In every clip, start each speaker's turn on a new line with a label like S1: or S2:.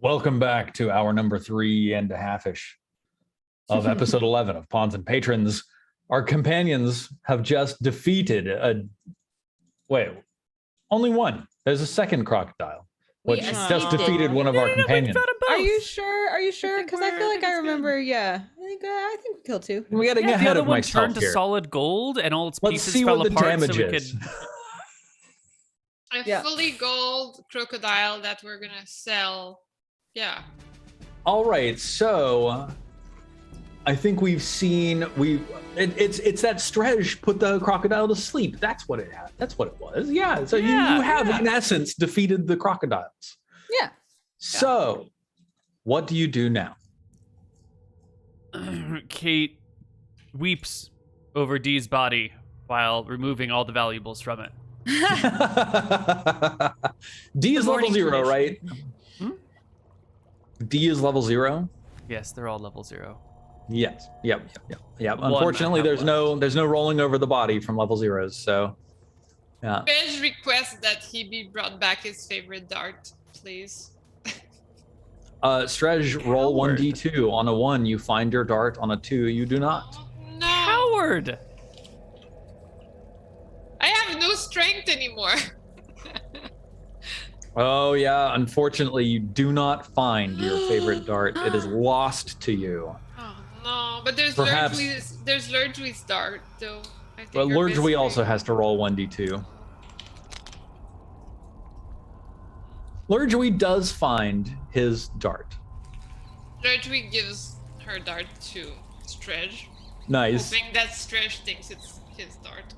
S1: Welcome back to hour number 3.5-ish of episode 11 of Pawns and Patrons. Our companions have just defeated only one. There's a second crocodile, which just defeated one of our companions.
S2: Are you sure? Are you sure? Because I feel like I remember. Yeah, I think we killed two.
S1: We're getting ahead of myself
S3: turned to solid gold, and all its
S1: Let's
S3: pieces
S1: see
S3: fell
S1: what the
S3: apart.
S1: damage
S3: so we
S1: is.
S4: A fully gold crocodile that we're gonna sell. Yeah.
S1: All right, so I think we've seen it's that Stretch put the crocodile to sleep. That's what it had. That's what it was. Yeah. So you have in essence defeated the crocodiles.
S2: Yeah.
S1: So what do you do now?
S3: Kate weeps over Dee's body while removing all the valuables from it.
S1: D is level 0, right? D is level 0?
S3: Yes, they're all level 0.
S1: Yes. Yep. Unfortunately, there's no rolling over the body from level 0s, so yeah.
S4: Ben's request that he be brought back his favorite dart, please.
S1: Stretch, roll 1d2. On a 1, you find your dart. On a 2, you do not.
S4: Oh, no.
S3: Howard!
S4: I have no strength anymore.
S1: Oh yeah, unfortunately you do not find your favorite dart. It is lost to you.
S4: Oh no, but there's
S1: Perhaps.
S4: Lurdwee's dart though. I think
S1: But Lurdwee also has to roll 1d2. Lurdwee does find his dart.
S4: Lurdwee gives her dart to Stretch.
S1: Nice.
S4: Hoping that Stretch thinks it's his dart.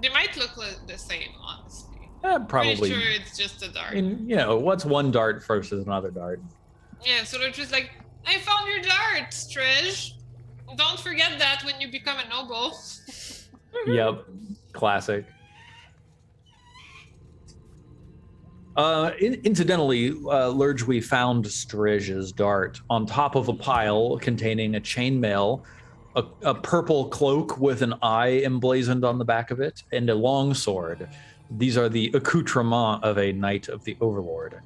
S4: They might look the same, honestly.
S1: Probably.
S4: Pretty sure it's just a dart.
S1: And, what's one dart versus another dart?
S4: Yeah, so they're just like, I found your dart, Stretch. Don't forget that when you become a noble.
S1: Yep, classic. Incidentally, Lurdwee found Stretch's dart on top of a pile containing a chainmail, a purple cloak with an eye emblazoned on the back of it, and a long sword. These are the accoutrements of a Knight of the Overlord.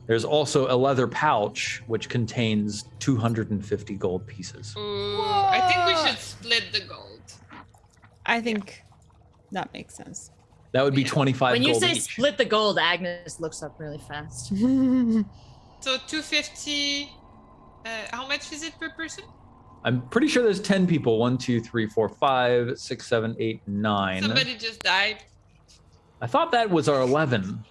S1: There's also a leather pouch which contains 250 gold pieces.
S4: Ooh, I think we should split the gold.
S2: I think that makes sense.
S1: That would be 25
S5: When you
S1: gold
S5: say
S1: each.
S5: split the gold, Agnes looks up really fast.
S4: So 250. How much is it per person?
S1: I'm pretty sure there's 10 people. 1, 2, 3, 4, 5, 6, 7, 8, 9.
S4: Somebody just died.
S1: I thought that was our 11,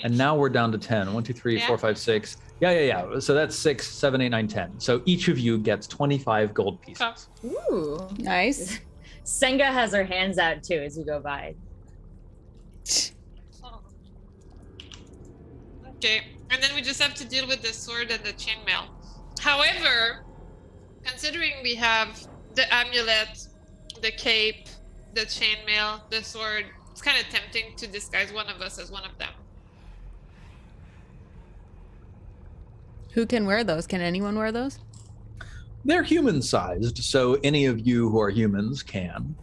S1: and now we're down to 10. 1, 2, 3, 4, 5, 6. Yeah. So that's 6, 7, 8, 9, 10. So each of you gets 25 gold pieces.
S5: Ooh.
S2: Nice.
S5: Senga has her hands out too as you go by.
S4: Okay, and then we just have to deal with the sword and the chainmail. However, considering we have the amulet, the cape, the chainmail, the sword, it's kind of tempting to disguise one of us as one of them.
S2: Who can wear those? Can anyone wear those?
S1: They're human-sized, so any of you who are humans can.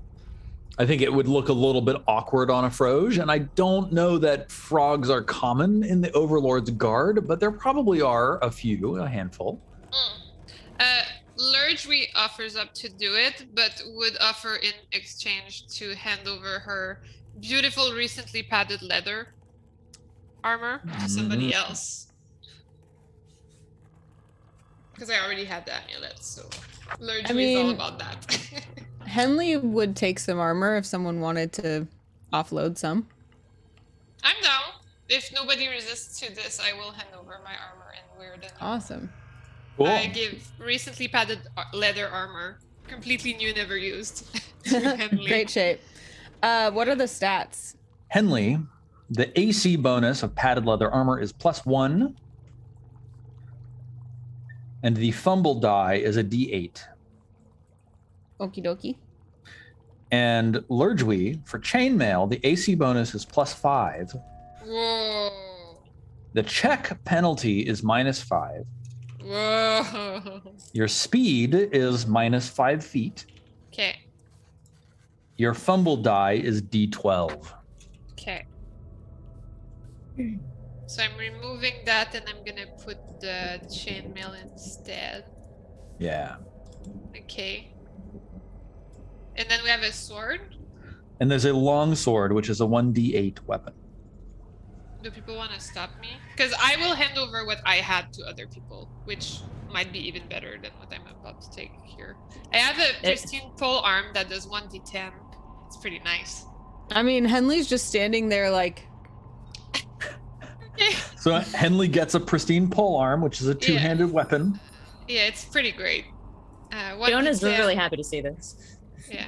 S1: I think it would look a little bit awkward on a Froge, and I don't know that frogs are common in the Overlord's guard, but there probably are a handful.
S4: Lurdwee offers up to do it, but would offer in exchange to hand over her beautiful, recently padded leather armor to somebody else. Because I already had the amulet, so Lurdwee's all about that.
S2: Henley would take some armor if someone wanted to offload some.
S4: I'm down. If nobody resists to this, I will hand over my armor and wear the
S2: Awesome.
S1: Cool.
S4: I give recently padded leather armor, completely new, never used. to Henley.
S2: Great shape. What are the stats?
S1: Henley, the AC bonus of padded leather armor is +1, and the fumble die is a D8.
S2: Okie dokie.
S1: And Lurdwee, for chainmail, the AC bonus is +5.
S4: Whoa.
S1: The check penalty is -5.
S4: Whoa.
S1: Your speed is -5 feet.
S4: Okay.
S1: Your fumble die is D12.
S4: Okay. So I'm removing that and I'm gonna put the chainmail instead.
S1: Yeah.
S4: Okay. And then we have a sword.
S1: And there's a long sword, which is a 1d8 weapon.
S4: Do people want to stop me? Because I will hand over what I had to other people, which might be even better than what I'm about to take here. I have a pristine pole arm that does 1d10. It's pretty nice.
S2: I mean, Henley's just standing there like...
S1: So Henley gets a pristine pole arm, which is a two-handed weapon.
S4: Yeah, it's pretty great.
S5: Fiona's really happy to see this.
S4: Yeah.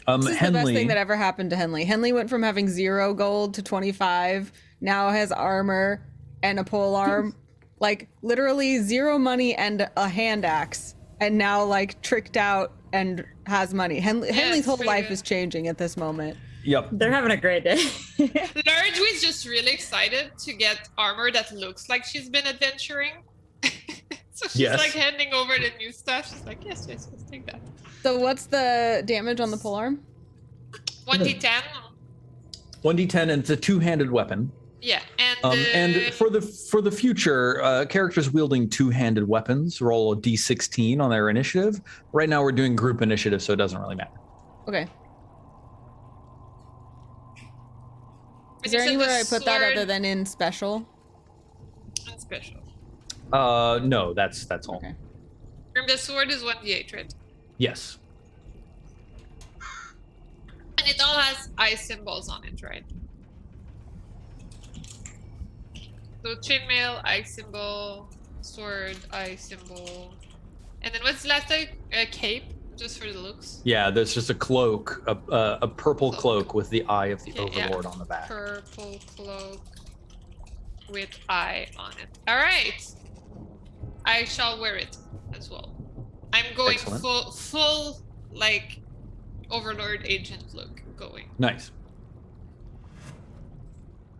S2: This is the best thing that ever happened to Henley. Henley went from having 0 gold to 25, now has armor and a pole arm. Like, literally 0 money and a hand axe. And now, like, tricked out and has money. Henley's whole life is changing at this moment.
S1: Yep.
S5: They're having a great day.
S4: Large was just really excited to get armor that looks like she's been adventuring. So she's like handing over the new stuff. She's like, yes, take that.
S2: So what's the damage on the polearm?
S4: 1d10.
S1: 1d10, and it's a two-handed weapon.
S4: Yeah,
S1: and for the future, characters wielding two-handed weapons roll a d16 on their initiative. Right now, we're doing group initiative, so it doesn't really matter.
S2: Okay. Is there anywhere I put that other than in special?
S4: In special.
S1: No, that's all.
S2: Okay.
S4: The sword is 1d8, right?
S1: Yes.
S4: And it all has eye symbols on it, right? So chainmail, eye symbol, sword, eye symbol. And then what's the last thing? A cape, just for the looks?
S1: Yeah, there's just a cloak, a purple cloak with the eye of the Overlord on the back.
S4: Purple cloak with eye on it. All right. I shall wear it as well. I'm going full like Overlord agent look going.
S1: Nice.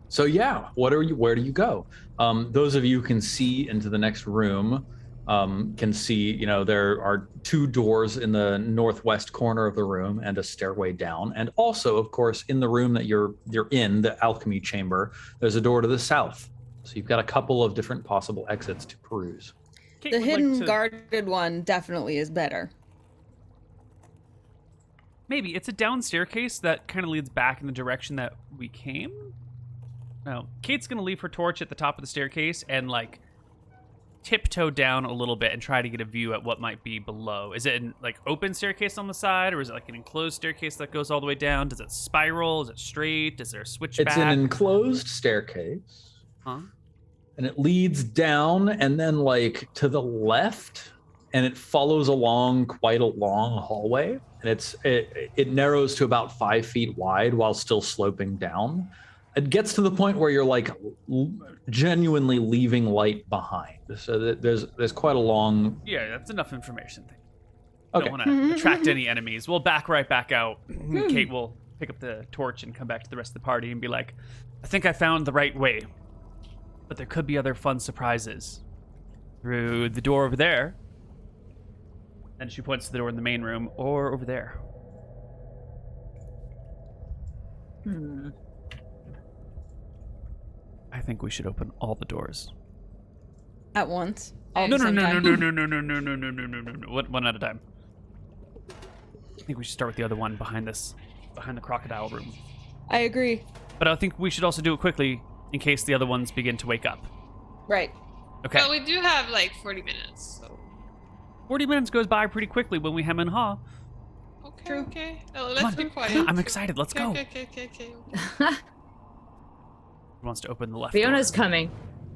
S1: So yeah, where do you go? Those of you who can see into the next room can see, there are 2 doors in the northwest corner of the room and a stairway down. And also, of course, in the room that you're in, the Alchemy Chamber, there's a door to the south. So you've got a couple of different possible exits to peruse.
S2: The hidden guarded one definitely is better.
S3: Maybe. It's a down staircase that kind of leads back in the direction that we came. No. Kate's going to leave her torch at the top of the staircase and, like, tiptoe down a little bit and try to get a view at what might be below. Is it an, like, open staircase on the side, or is it, like, an enclosed staircase that goes all the way down? Does it spiral? Is it straight? Is there a switchback?
S1: It's an enclosed staircase.
S3: Huh?
S1: And it leads down and then, like, to the left, and it follows along quite a long hallway. And it narrows to about 5 feet wide while still sloping down. It gets to the point where you're, like, genuinely leaving light behind. So there's quite a long...
S3: Yeah, that's enough information.
S1: Okay.
S3: Don't want to attract any enemies. We'll back right back out. Kate will pick up the torch and come back to the rest of the party and be like, I think I found the right way. But there could be other fun surprises. Through the door over there. And she points to the door in the main room, or over there. I think we should open all the doors.
S2: At once?
S3: No, one at a time. I think we should start with the other one behind the crocodile room.
S2: I agree.
S3: But I think we should also do it quickly in case the other ones begin to wake up.
S2: Right.
S3: Okay.
S4: Well, we do have like 40 minutes, so...
S3: 40 minutes goes by pretty quickly when we hem and haw.
S4: Okay, okay. Oh, let's be quiet.
S3: I'm excited. Let's go.
S4: Okay.
S3: Who wants to open the left
S5: Fiona's
S3: door?
S5: coming,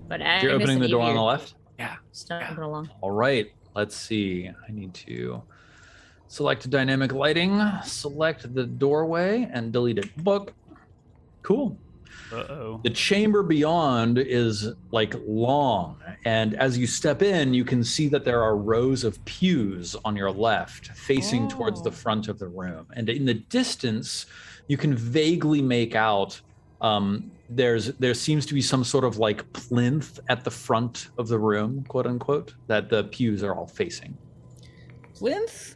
S5: but
S1: You're opening the door on the left?
S3: Yeah.
S5: Stumbling along.
S1: All right. Let's see. I need to select dynamic lighting, select the doorway, and delete it. Book. Cool.
S3: Uh-oh.
S1: The chamber beyond is like long, and as you step in, you can see that there are rows of pews on your left facing towards the front of the room. And in the distance, you can vaguely make out there seems to be some sort of like plinth at the front of the room, quote unquote, that the pews are all facing.
S2: Plinth?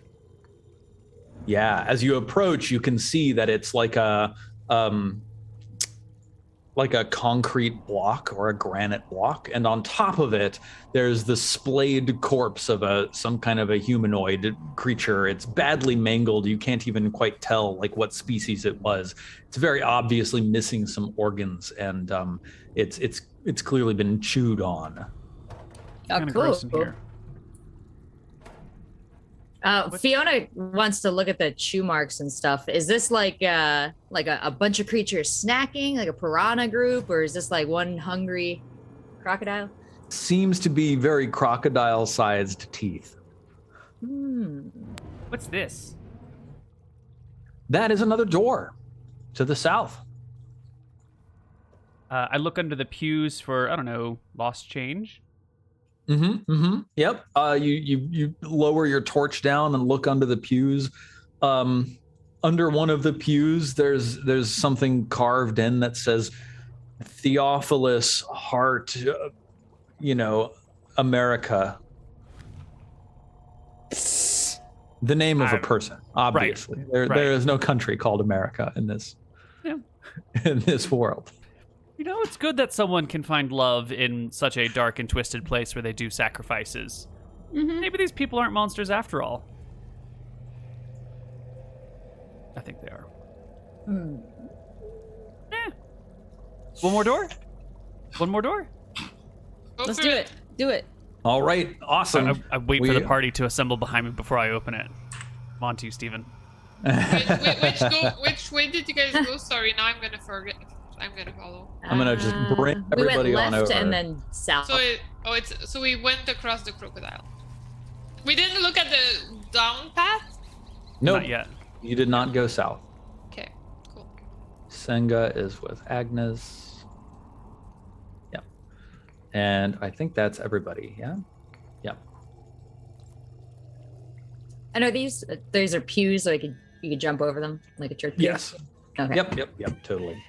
S1: Yeah, as you approach, you can see that it's like a like a concrete block or a granite block, and on top of it, there's the splayed corpse of some kind of a humanoid creature. It's badly mangled. You can't even quite tell like what species it was. It's very obviously missing some organs, and it's clearly been chewed on.
S3: Kind of gross in here.
S5: Fiona wants to look at the chew marks and stuff. Is this like a bunch of creatures snacking, like a piranha group, or is this like one hungry crocodile?
S1: Seems to be very crocodile-sized teeth.
S3: What's this?
S1: That is another door to the south.
S3: I look under the pews for, I don't know, lost change.
S1: Yep. You lower your torch down and look under the pews. Under one of the pews, there's something carved in that says Theophilus Heart, America. The name of a person, obviously.
S3: Right.
S1: There is no country called America in this in this world.
S3: It's good that someone can find love in such a dark and twisted place where they do sacrifices. Maybe these people aren't monsters after all. I think they are. One more door? One more door?
S2: Let's do it. Do it.
S1: All right, awesome.
S3: I wait for the party to assemble behind me before I open it. I'm on to you, Steven.
S4: Which way did you guys go? Sorry, now I'm gonna forget. I'm gonna follow.
S1: I'm gonna just bring everybody
S5: we went
S1: on
S5: left
S1: over.
S5: and then south.
S4: So we went across the crocodile. We didn't look at the down path?
S1: Nope.
S3: Not yet.
S1: You did not go south.
S4: Okay, cool.
S1: Senga is with Agnes. Yeah. And I think that's everybody, yeah? Yeah.
S5: And are these are pews, so you could jump over them like a church pew?
S1: Yes.
S5: Okay.
S1: Yep, totally.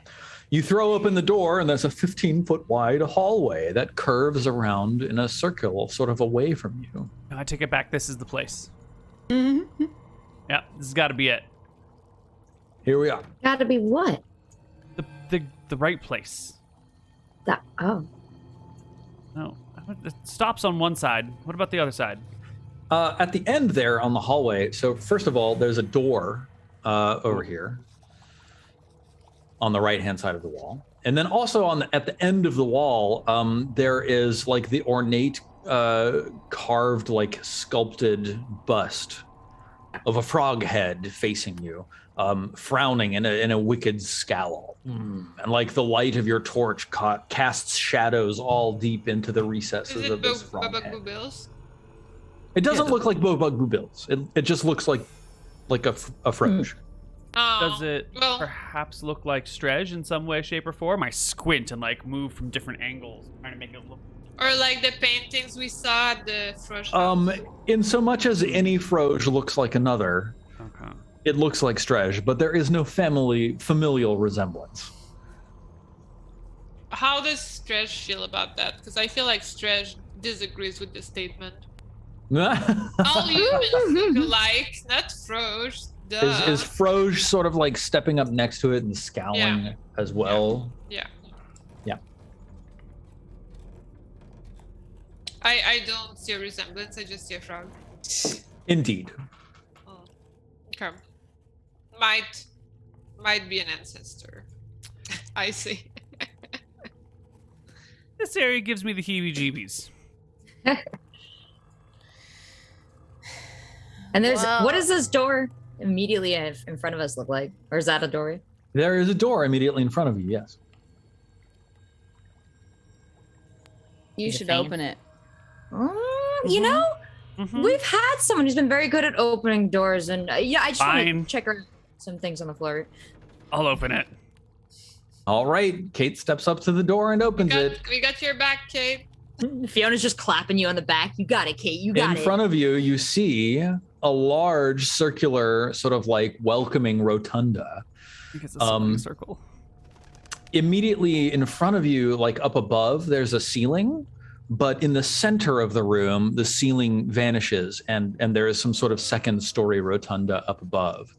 S1: You throw open the door, and there's a 15-foot wide hallway that curves around in a circle, sort of away from you.
S3: I take it back. This is the place. Yeah, this has got to be it.
S1: Here we are.
S5: Gotta be what?
S3: The right place.
S5: Oh.
S3: No, it stops on one side. What about the other side?
S1: At the end there on the hallway, so first of all, there's a door over here on the right-hand side of the wall. And then also at the end of the wall, there is like the ornate carved, like sculpted bust of a frog head facing you, frowning in a wicked scowl. And like the light of your torch casts shadows all deep into the recesses of this frog head.
S4: Bills?
S1: It doesn't look like Bugaboo Bills. It just looks like a Froge.
S3: Does it perhaps look like Strej in some way, shape, or form? I squint and like move from different angles, trying to make it look.
S4: Or like the paintings we saw at the Froge.
S1: In so much as any Froge looks like another, it looks like Strej, but there is no familial resemblance.
S4: How does Strej feel about that? Because I feel like Strej disagrees with the statement. All humans look alike, not Froge.
S1: Is Froge sort of like stepping up next to it and scowling as well?
S4: Yeah.
S1: Yeah.
S4: I don't see a resemblance, I just see a frog.
S1: Indeed.
S4: Okay. Might be an ancestor. I see.
S3: This area gives me the heebie-jeebies.
S5: And what does this door immediately in front of us look like? Or is that a doorway?
S1: There is a door immediately in front of you, yes.
S2: You should open it.
S5: You know, we've had someone who's been very good at opening doors, and I just want to check around some things on the floor.
S3: I'll open it.
S1: All right, Kate steps up to the door and opens it.
S4: We got your back, Kate.
S5: Fiona's just clapping you on the back. You got it, Kate. You got it.
S1: In front of you, you see a large circular sort of like welcoming rotunda.
S3: I think it's a circle.
S1: Immediately in front of you, like up above, there's a ceiling, but in the center of the room, the ceiling vanishes and there is some sort of second story rotunda up above.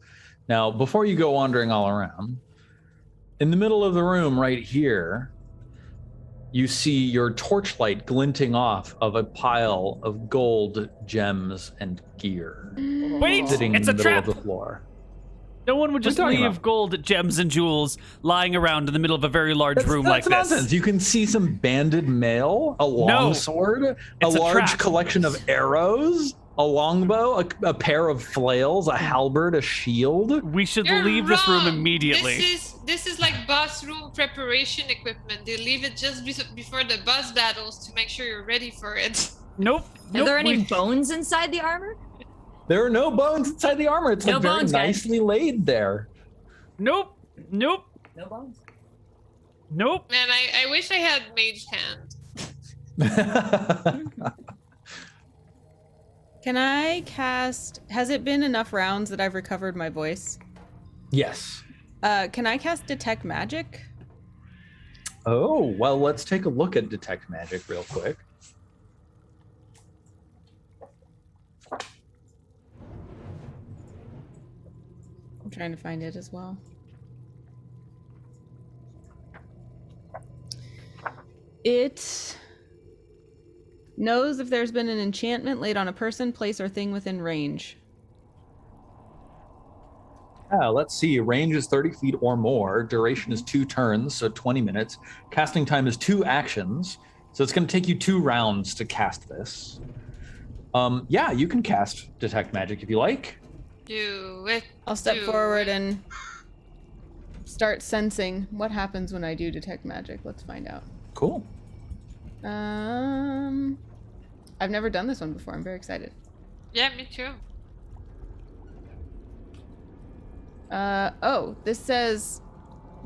S1: Now, before you go wandering all around, In the middle of the room right here, you see your torchlight glinting off of a pile of gold, gems, and gear.
S3: Wait,
S1: Sitting
S3: it's
S1: in
S3: a
S1: the
S3: trap.
S1: middle of the floor.
S3: No one would just
S1: What are you talking
S3: leave
S1: about?
S3: gold, gems, and jewels lying around in the middle of a very large room like
S1: That's nonsense.
S3: this.
S1: You can see some banded mail, a longsword, a
S3: It's a
S1: large
S3: trap.
S1: collection of arrows, a longbow, a pair of flails, a halberd, a shield.
S3: We should
S4: You're
S3: leave this room
S4: wrong.
S3: immediately.
S4: This is like boss room preparation equipment. They leave it just before the boss battles to make sure you're ready for it.
S3: Nope.
S5: Are there any bones inside the armor?
S1: There are no bones inside the armor. It's
S5: No
S1: like very
S5: bones, guys.
S1: nicely laid there.
S3: Nope.
S5: No bones.
S3: Nope.
S4: Man, I wish I had mage hand.
S2: Can I cast... Has it been enough rounds that I've recovered my voice?
S1: Yes.
S2: Can I cast Detect Magic?
S1: Oh, well, let's take a look at Detect Magic real quick.
S2: I'm trying to find it as well. It knows if there's been an enchantment laid on a person, place, or thing within range.
S1: Let's see. Range is 30 feet or more. Duration is 2 turns, so 20 minutes. Casting time is 2 actions. So it's going to take you 2 rounds to cast this. Yeah, you can cast Detect Magic if you like.
S4: Do it.
S2: I'll step
S4: Do
S2: forward
S4: it.
S2: and start sensing what happens when I do Detect Magic. Let's find out.
S1: Cool.
S2: I've never done this one before. I'm very excited.
S4: Yeah, me too.
S2: This says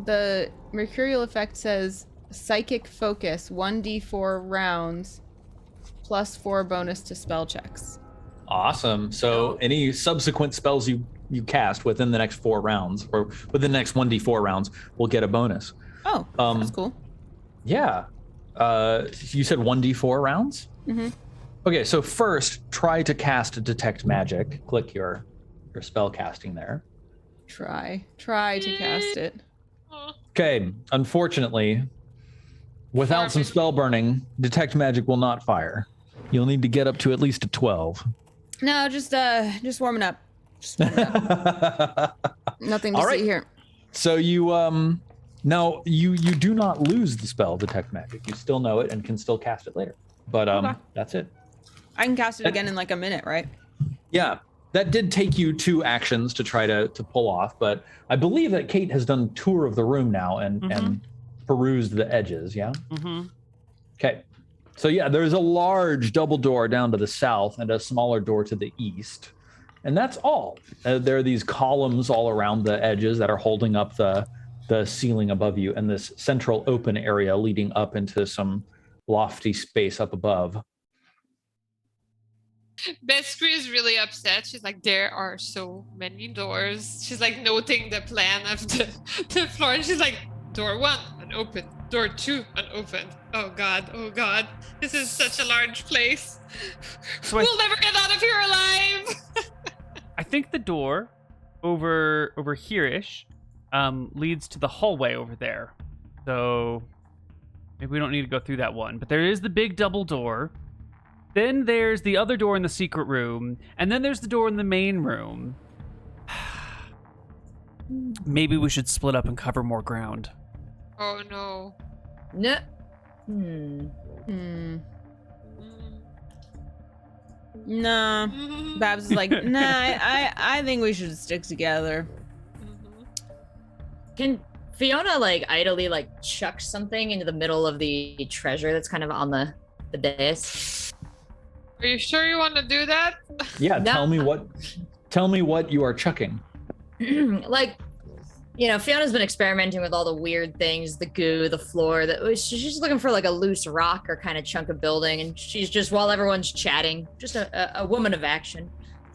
S2: the mercurial effect says psychic focus 1d4 rounds plus 4 bonus to spell checks.
S1: Awesome. So any subsequent spells you cast within the next 4 rounds, or within the next 1d4 rounds, will get a bonus.
S2: Oh, that's cool.
S1: Yeah. You said 1d4 rounds?
S2: Mm-hmm.
S1: Okay, so first, try to cast Detect Magic. Click your spell casting there.
S2: Try to cast it.
S4: Oh,
S1: Okay, unfortunately, without some spell burning, Detect Magic will not fire. You'll need to get up to at least a 12.
S2: No, just warming up. Just warming up. Nothing to
S1: All right.
S2: see here.
S1: So you now you do not lose the spell Detect Magic. You still know it and can still cast it later. But
S2: Okay.
S1: that's it.
S2: I can cast it again in like a minute, right?
S1: Yeah. That did take you 2 actions to try to pull off, but I believe that Kate has done tour of the room now and perused the edges, yeah?
S3: Mm-hmm.
S1: Okay. So yeah, there's a large double door down to the south and a smaller door to the east. And that's all. There are these columns all around the edges that are holding up the ceiling above you, and this central open area leading up into some lofty space up above.
S4: Beskri is really upset. She's like, there are so many doors. She's like noting the plan of the floor. And she's like, door 1, unopened. Door 2, unopened. Oh God. This is such a large place.
S3: So
S4: We'll never get out of here alive.
S3: I think the door over here-ish leads to the hallway over there. So maybe we don't need to go through that one. But there is the big double door. Then there's the other door in the secret room. And then there's the door in the main room. Maybe we should split up and cover more ground.
S4: Oh no.
S5: No.
S2: Nah. Babs is like, nah, I think we should stick together.
S5: Can Fiona like idly like chuck something into the middle of the treasure that's kind of on the dais?
S4: Are you sure you want to do that?
S1: Yeah,
S5: No.
S1: tell me what you are chucking.
S5: Like, you know, Fiona's been experimenting with all the weird things, the goo, the floor. She's just looking for like a loose rock or kind of chunk of building, and she's just, while everyone's chatting, just a woman of action.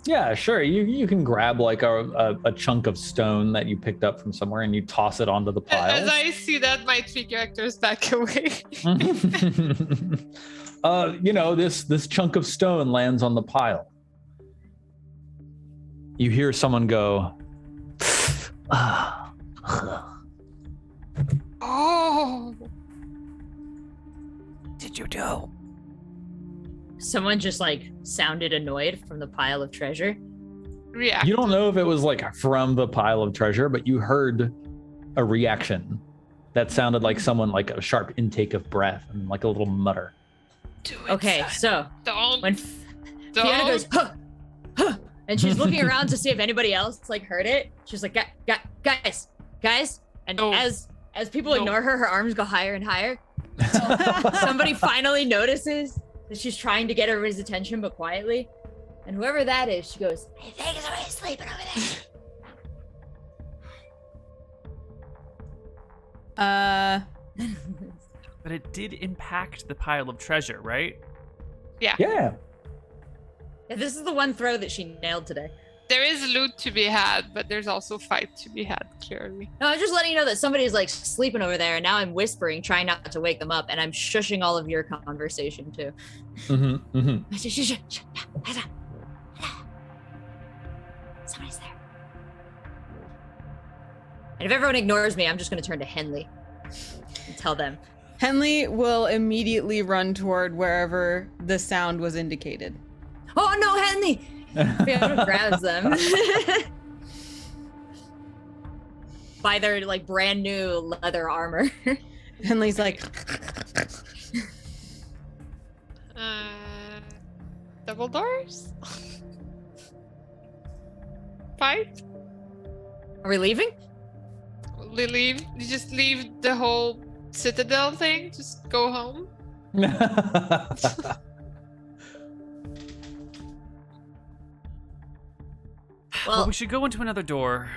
S1: Yeah, sure. You can grab like a chunk of stone that you picked up from somewhere and you toss it onto the pile.
S4: As I see that, my 3 characters back away.
S1: This chunk of stone lands on the pile. You hear someone go,
S4: Oh.
S3: Did you do?
S5: Someone just like sounded annoyed from the pile of treasure.
S4: React.
S1: You don't know if it was like from the pile of treasure, but you heard a reaction that sounded like someone like a sharp intake of breath and like a little mutter.
S4: Do it,
S5: Okay,
S4: son.
S5: so
S4: Don't.
S5: when Fiona goes, huh, huh, and she's looking around to see if anybody else like heard it. She's like, guys, and
S4: No.
S5: as people
S4: No.
S5: ignore her, her arms go higher and higher. Somebody finally notices that she's trying to get everybody's attention, but quietly. And whoever that is, she goes, I think somebody's sleeping over there.
S3: But it did impact the pile of treasure, right?
S4: Yeah.
S1: Yeah.
S5: Yeah, this is the one throw that she nailed today.
S4: There is loot to be had, but there's also fight to be had, clearly.
S5: No, I'm just letting you know that somebody's like sleeping over there, and now I'm whispering, trying not to wake them up, and I'm shushing all of your conversation too.
S1: Mm-hmm. Mm-hmm.
S5: Somebody's there. And if everyone ignores me, I'm just going to turn to Henley and tell them.
S2: Henley will immediately run toward wherever the sound was indicated.
S5: Oh no, Henley! Fiona grabs them by their like brand new leather armor.
S2: Henley's like,
S4: Double doors? Fight?
S5: Are we leaving?
S4: We leave? You just leave the whole citadel thing? Just go home?
S3: Well, we should go into another door.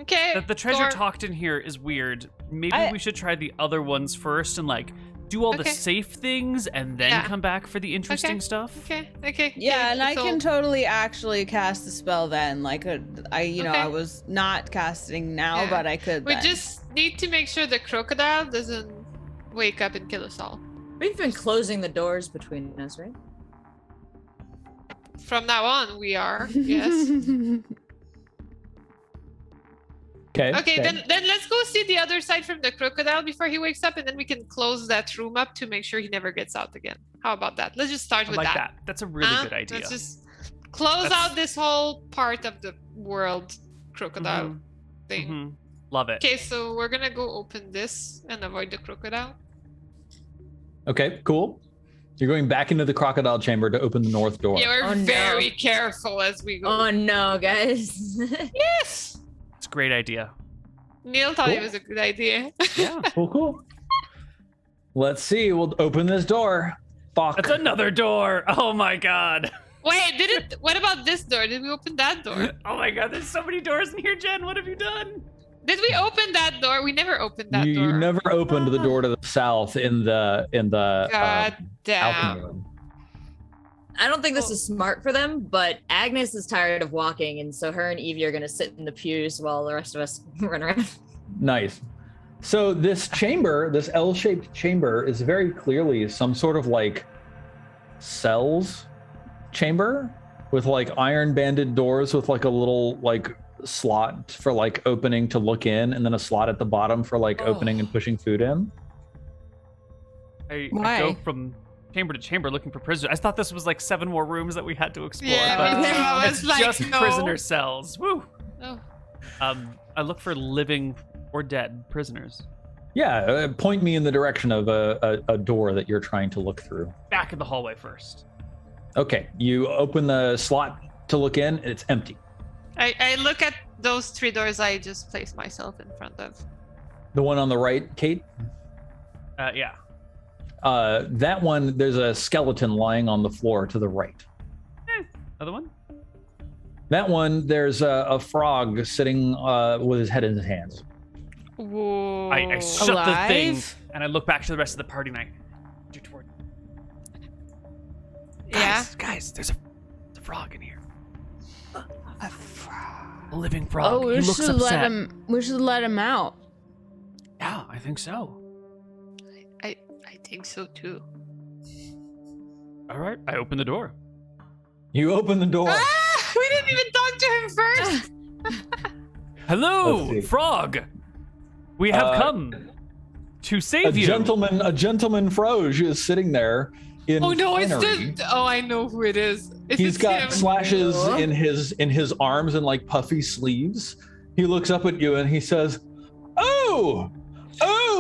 S4: Okay.
S3: The treasure
S4: door.
S3: talked in here is weird. Maybe
S2: I-
S3: we should try the other ones first and like do all the
S4: Okay.
S3: safe things and then
S4: Yeah.
S3: come back for the interesting
S4: Okay.
S3: stuff.
S4: Okay.
S2: yeah, and I
S4: so-
S2: can totally actually cast the spell then. Like, I
S4: Okay.
S2: was not casting now,
S4: Yeah.
S2: but I could.
S4: We
S2: then.
S4: just need to make sure the crocodile doesn't wake up and kill us all.
S5: We've been closing the doors between us, right?
S4: From now on, we are. Yes. Okay, then let's go see the other side from the crocodile before he wakes up, and then we can close that room up to make sure he never gets out again. How about that? Let's just start
S3: I
S4: with
S3: like
S4: that.
S3: that. That's a really good idea.
S4: Let's just close
S3: That's-
S4: out this whole part of the world crocodile thing.
S3: Mhm. Love it.
S4: Okay, so we're gonna go open this and avoid the crocodile.
S1: Okay, cool. You're going back into the crocodile chamber to open the north door.
S4: Yeah, we're
S5: Oh, no.
S4: very careful as we go.
S5: Oh no, guys.
S4: Yes!
S3: It's a great idea.
S4: Neil thought it
S1: Cool.
S4: was a good idea.
S3: Yeah.
S1: Cool. Let's see. We'll open this door. Fuck.
S3: That's another door. Oh my god.
S4: Wait, what about this door? Did we open that door?
S3: Oh my god, there's so many doors in here, Jen. What have you done?
S4: Did we open that door? We never opened that
S1: you,
S4: door.
S1: you never opened the door to the south in the
S4: God damn.
S1: alchemy room.
S5: I don't think this is smart for them, but Agnes is tired of walking, and so her and Evie are gonna sit in the pews while the rest of us run around.
S1: Nice. So this chamber, this L-shaped chamber, is very clearly some sort of like cells chamber with like iron banded doors with like a little like slot for like opening to look in, and then a slot at the bottom for like opening and pushing food in.
S3: I
S2: Why?
S3: go from chamber to chamber looking for prisoners. I thought this was like 7 more rooms that we had to explore,
S4: Yeah,
S3: but
S4: me too. I was
S3: it's
S4: like,
S3: just
S4: no.
S3: prisoner cells. Woo.
S4: Oh.
S3: I look for living or dead prisoners.
S1: Yeah, point me in the direction of a door that you're trying to look through.
S3: Back in the hallway first.
S1: Okay, you open the slot to look in, it's empty.
S4: I look at those 3 doors I just placed myself in front of.
S1: The one on the right, Kate?
S3: Yeah.
S1: That one, there's a skeleton lying on the floor to the right.
S3: Other one?
S1: That one, there's a frog sitting with his head in his hands.
S4: Whoa.
S3: I shut the thing
S2: Alive?
S3: and I look back to the rest of the party and I do toward.
S4: Yeah.
S3: Guys, there's a frog in here. A living frog.
S2: Oh,
S3: he
S2: we
S3: looks
S2: should
S3: upset.
S2: let him. We should let him out.
S3: Yeah, I think so.
S4: I think so too.
S3: All right, I open the door.
S1: You open the door.
S4: Ah, we didn't even talk to him first.
S3: Hello,
S1: Let's see.
S3: frog. We have come. to save you.
S1: A gentleman Froge is sitting there in
S4: Oh no, it's
S1: finery.
S4: Oh, I know who it is.
S1: He's got
S4: him.
S1: slashes in his arms and like puffy sleeves. He looks up at you and he says, "Oh,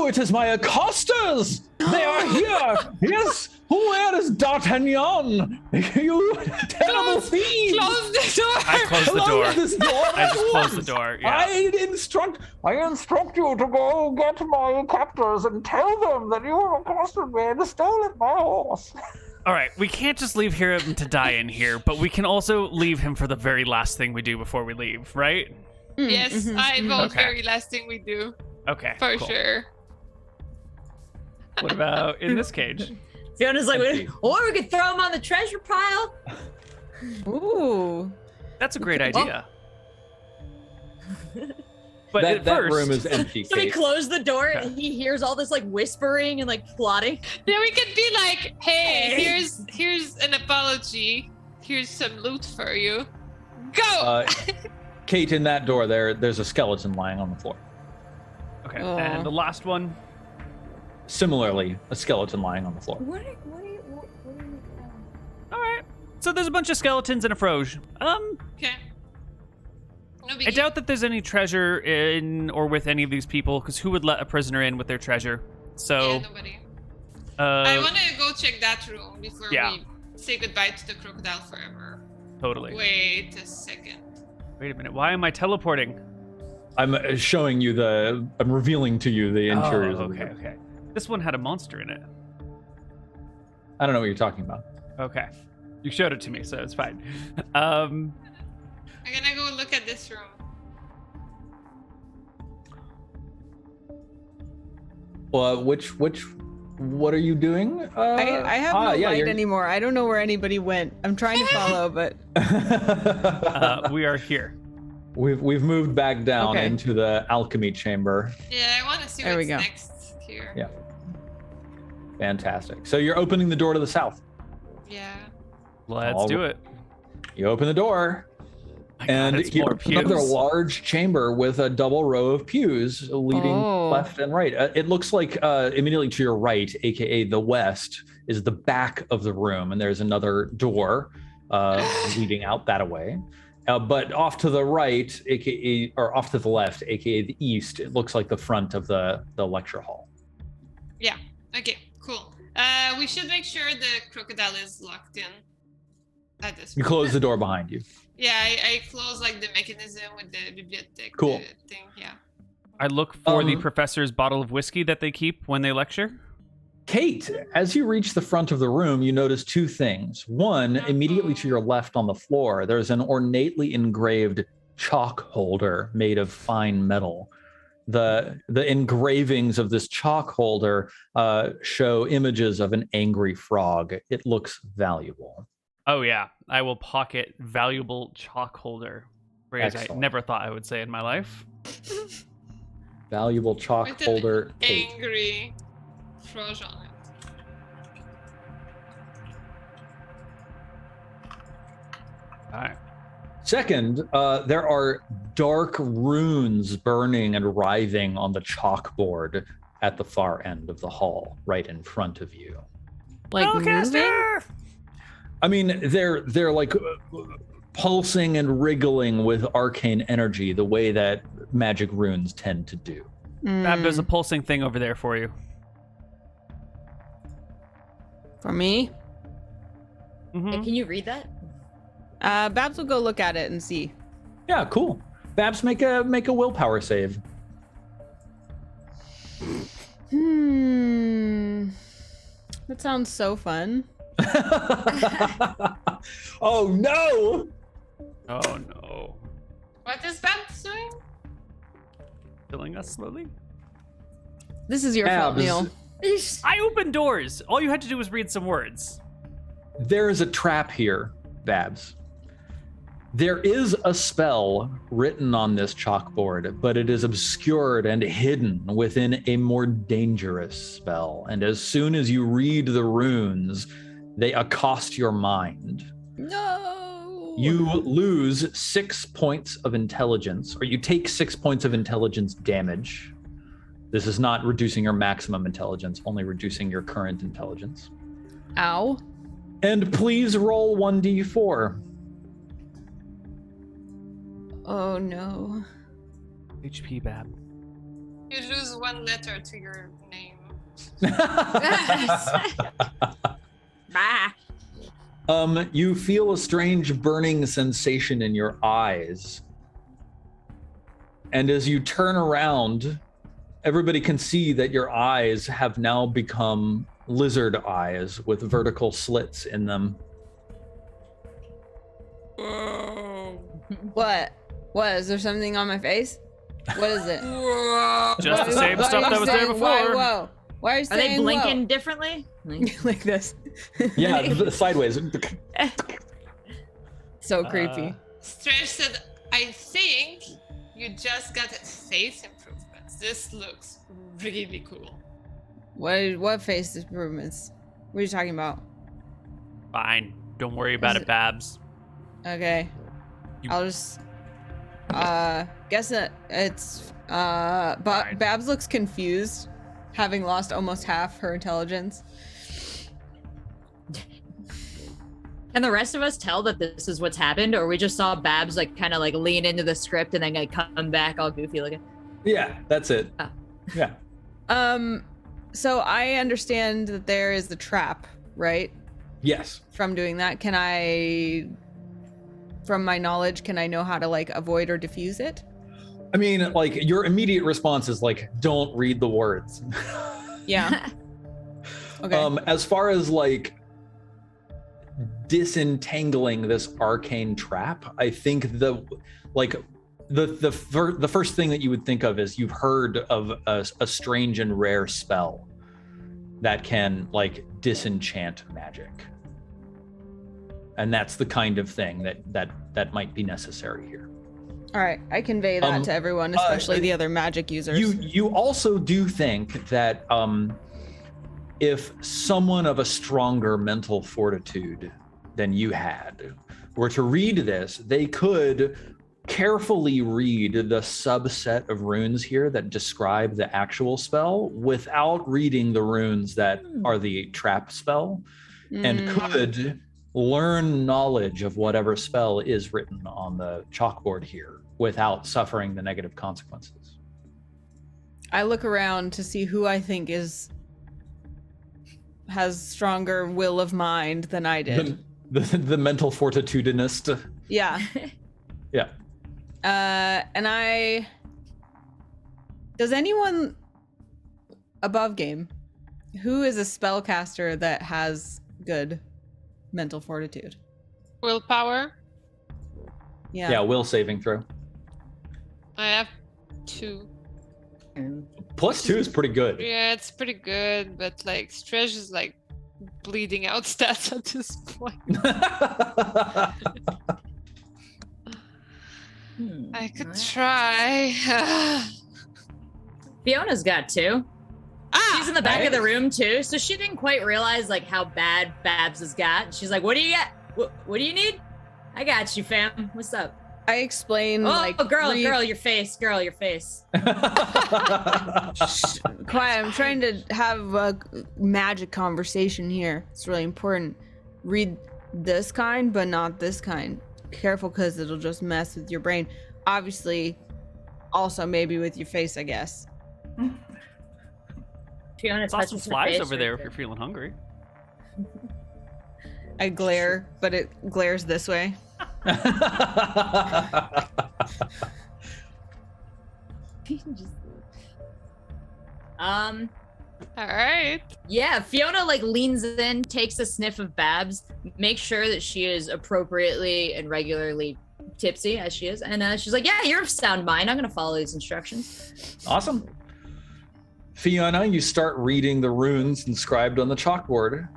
S1: it is my accosters. They are here. Yes. Where is D'Artagnan? You terrible thieves!
S4: Close the door.
S3: I closed the door.
S1: This door
S3: I just closed the door. Yeah.
S1: I instruct you to go get my captors and tell them that you have accosted me and stolen my horse."
S3: All right, we can't just leave him to die in here, but we can also leave him for the very last thing we do before we leave, right?
S4: Yes, I vote
S3: Okay.
S4: very last thing we do.
S3: Okay.
S4: For
S3: cool.
S4: sure.
S3: What about in this cage?
S5: Fiona's like, or we could throw him on the treasure pile.
S2: Ooh.
S3: That's a great idea. But
S1: that
S3: at first,
S1: room is empty.
S5: So he
S1: Kate.
S5: closed the door and he hears all this like whispering and like plotting.
S4: Then we could be like, hey, here's an apology. Here's some loot for you. Go!
S1: Kate, in that door there's a skeleton lying on the floor.
S3: okay,
S2: Aw.
S3: and the last one.
S1: Similarly, a skeleton lying on the floor.
S5: What are you
S3: All right. So there's a bunch of skeletons and a Froge.
S4: Okay. No
S3: I
S4: biggie.
S3: doubt that there's any treasure in or with any of these people, because who would let a prisoner in with their treasure? So,
S4: Yeah, nobody. I
S3: uh,
S4: want to go check that room before
S3: yeah.
S4: we say goodbye to the crocodile forever.
S3: totally.
S4: Wait a second.
S3: Wait a minute. Why am I teleporting?
S1: I'm showing you I'm revealing to you the interiors of the room.
S3: Okay. This one had a monster in it.
S1: I don't know what you're talking about.
S3: Okay. You showed it to me, so it's fine.
S4: I'm gonna go look at this room.
S1: Well, what are you doing?
S2: I have no
S1: yeah,
S2: light
S1: you're-
S2: anymore. I don't know where anybody went. I'm trying to follow, but
S3: We are here.
S1: We've moved back down
S2: Okay.
S1: into the Alchemy Chamber.
S4: Yeah, I want to see
S2: There we
S4: what's
S2: go.
S4: next here.
S1: Yeah. Fantastic. So you're opening the door to the south.
S4: Yeah.
S3: Let's do it.
S1: You open the door,
S3: My God,
S1: and
S3: it's
S1: you
S3: more
S1: open another
S3: pews.
S1: large chamber with a double row of pews leading
S2: Oh.
S1: left and right. It looks like immediately to your right, aka the west, is the back of the room, and there's another door leading out that way. But off to the right, aka or off to the left, aka the east, it looks like the front of the lecture hall.
S4: Yeah. Okay. Cool. We should make sure the crocodile is locked in. At this
S1: You
S4: point.
S1: close the door behind you.
S4: Yeah, I close like the mechanism with the bibliothèque
S1: Cool.
S4: thing. Yeah.
S3: I look for the
S1: Um,
S3: professor's bottle of whiskey that they keep when they lecture.
S1: Kate, as you reach the front of the room, you notice two things. One, immediately to your left on the floor, there's an ornately engraved chalk holder made of fine metal. The engravings of this chalk holder show images of an angry frog. It looks valuable.
S3: Oh yeah, I will pocket valuable chalk holder. Phrase I
S1: Excellent.
S3: never thought I would say in my life.
S1: Valuable chalk
S4: With an
S1: holder, Kate.
S4: angry froge on it.
S3: All right.
S1: Second, there are dark runes burning and writhing on the chalkboard at the far end of the hall, right in front of you.
S2: like moving.
S1: I mean, they're like pulsing and wriggling with arcane energy, the way that magic runes tend to do.
S3: There's a
S2: Mm,
S3: pulsing thing over there for you.
S2: for me.
S3: Mhm.
S5: Hey, can you read that?
S2: Babs will go look at it and see.
S1: Yeah, cool. Babs, make a willpower save.
S2: That sounds so fun.
S1: Oh no!
S3: Oh no.
S4: What is Babs doing?
S3: Killing us slowly?
S2: This is your fault,
S1: Babs,
S2: Neal.
S3: I opened doors. All you had to do was read some words.
S1: There is a trap here, Babs. There is a spell written on this chalkboard, but it is obscured and hidden within a more dangerous spell. And as soon as you read the runes, they accost your mind.
S2: No.
S1: You lose 6 points of intelligence, or you take 6 points of intelligence damage. This is not reducing your maximum intelligence, only reducing your current intelligence.
S2: Ow.
S1: And please roll 1d4.
S2: Oh no.
S3: HP Bab.
S4: You lose 1 letter to your name.
S5: Bah.
S1: You feel a strange burning sensation in your eyes. And as you turn around, everybody can see that your eyes have now become lizard eyes with vertical slits in them.
S2: What? What? Is there something on my face? What is it?
S3: Just the same stuff that was there before.
S2: Whoa. Why are you
S5: Are they
S2: saying
S5: blinking differently?
S2: like this?
S1: Yeah, sideways.
S2: So creepy.
S4: Stretch said, I think you just got face improvements. This looks really cool.
S2: What face improvements? What are you talking about?
S3: Fine. Don't worry about it, Babs.
S2: Okay. I'll just guess that it's Babs looks confused, having lost almost half her intelligence.
S5: Can the rest of us tell that this is what's happened, or we just saw Babs like kind of like lean into the script and then like come back all goofy looking?
S1: Yeah, that's it.
S5: Oh.
S1: Yeah.
S2: So I understand that there is the trap, right?
S1: Yes.
S2: From doing that, can I, from my knowledge, can I know how to like avoid or diffuse it?
S1: I mean, like, your immediate response is like, don't read the words.
S2: Yeah. Okay.
S1: As far as like disentangling this arcane trap, I think the first thing that you would think of is you've heard of a strange and rare spell that can like disenchant magic, and that's the kind of thing that might be necessary here.
S2: All right, I convey that to everyone, especially the other magic users.
S1: You also do think that if someone of a stronger mental fortitude than you had were to read this, they could carefully read the subset of runes here that describe the actual spell without reading the runes that are the trap spell, and could learn knowledge of whatever spell is written on the chalkboard here without suffering the negative consequences.
S2: I look around to see who I think has stronger will of mind than I did.
S1: The mental fortitudinist.
S2: Yeah.
S1: Yeah.
S2: And does anyone above game, who is a spellcaster that has good mental fortitude?
S4: Willpower?
S2: Yeah.
S1: Yeah, will saving throw.
S4: I have 2.
S1: +2 is pretty good.
S4: Yeah, it's pretty good, but like Stretch is like bleeding out stats at this point. I could try.
S5: Fiona's got 2. She's in the back of the room too, so she didn't quite realize like how bad Babs has got. She's like, "What do you got? What do you need? I got you, fam. What's up?"
S2: I explain
S5: girl, your face.
S2: Quiet, I'm trying to have a magic conversation here. It's really important. Read this kind, but not this kind. Careful, because it'll just mess with your brain. Obviously, also maybe with your face, I guess.
S5: Fiona
S3: Saw some
S5: touches her
S3: flies
S5: face
S3: over
S5: right
S3: there if you're feeling hungry.
S2: I glare, but it glares this way.
S4: All right.
S5: Yeah, Fiona like leans in, takes a sniff of Babs, makes sure that she is appropriately and regularly tipsy as she is, and she's like, "Yeah, you're of sound mind. I'm gonna follow these instructions."
S1: Awesome. Fiona, you start reading the runes inscribed on the chalkboard.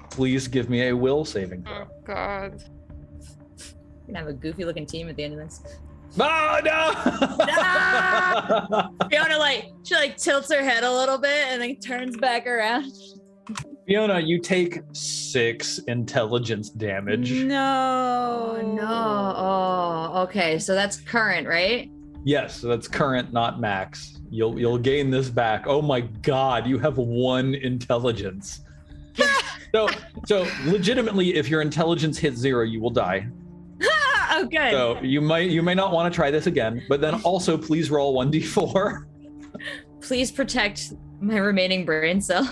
S1: Please give me a will saving throw.
S4: Oh God.
S5: We're gonna have a goofy looking team at the end of this.
S1: Oh, no!
S5: Fiona she tilts her head a little bit and then turns back around.
S1: Fiona, you take 6 intelligence damage.
S2: No.
S5: Oh no. Oh, okay. So that's current, right?
S1: Yes, that's current, not max. You'll gain this back. Oh my god, you have 1 intelligence. So legitimately, if your intelligence hits 0, you will die.
S5: Oh, good.
S1: So you may not want to try this again, but then also please roll 1d4.
S5: Please protect my remaining brain cell.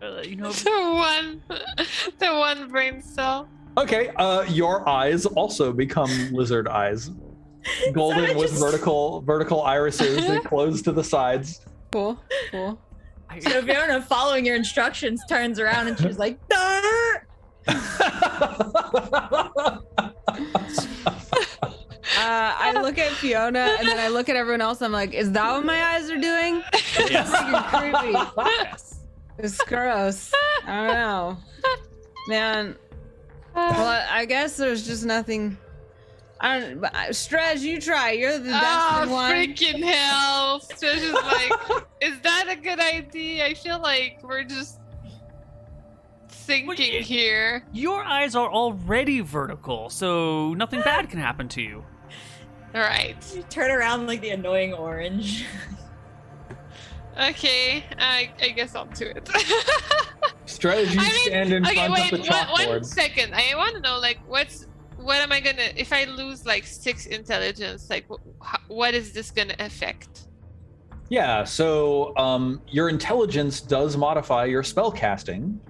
S4: The one brain cell.
S1: Okay, your eyes also become lizard eyes. Golden with vertical irises. They close to the sides.
S2: Cool.
S5: So Fiona, following your instructions, turns around and she's like, "Darr!"
S2: I look at Fiona and then I look at everyone else. I'm like, is that what my eyes are doing?
S3: Yes.
S2: It's freaking creepy.
S3: Yes.
S2: It's gross. I don't know. Man. Well, I guess there's just nothing. I don't. But Stretch, you try. You're the best one.
S4: Freaking hell! Stretch is like, is that a good idea? I feel like we're just thinking here.
S3: Your eyes are already vertical, so nothing bad can happen to you.
S4: All right.
S5: You turn around like the annoying orange.
S4: Okay, I guess I'll do it.
S1: Strategy stand in front of the chalkboard.
S4: One second. I want to know, like, what am I gonna, if I lose like 6 intelligence, like, what is this gonna affect?
S1: Yeah, so your intelligence does modify your spell casting,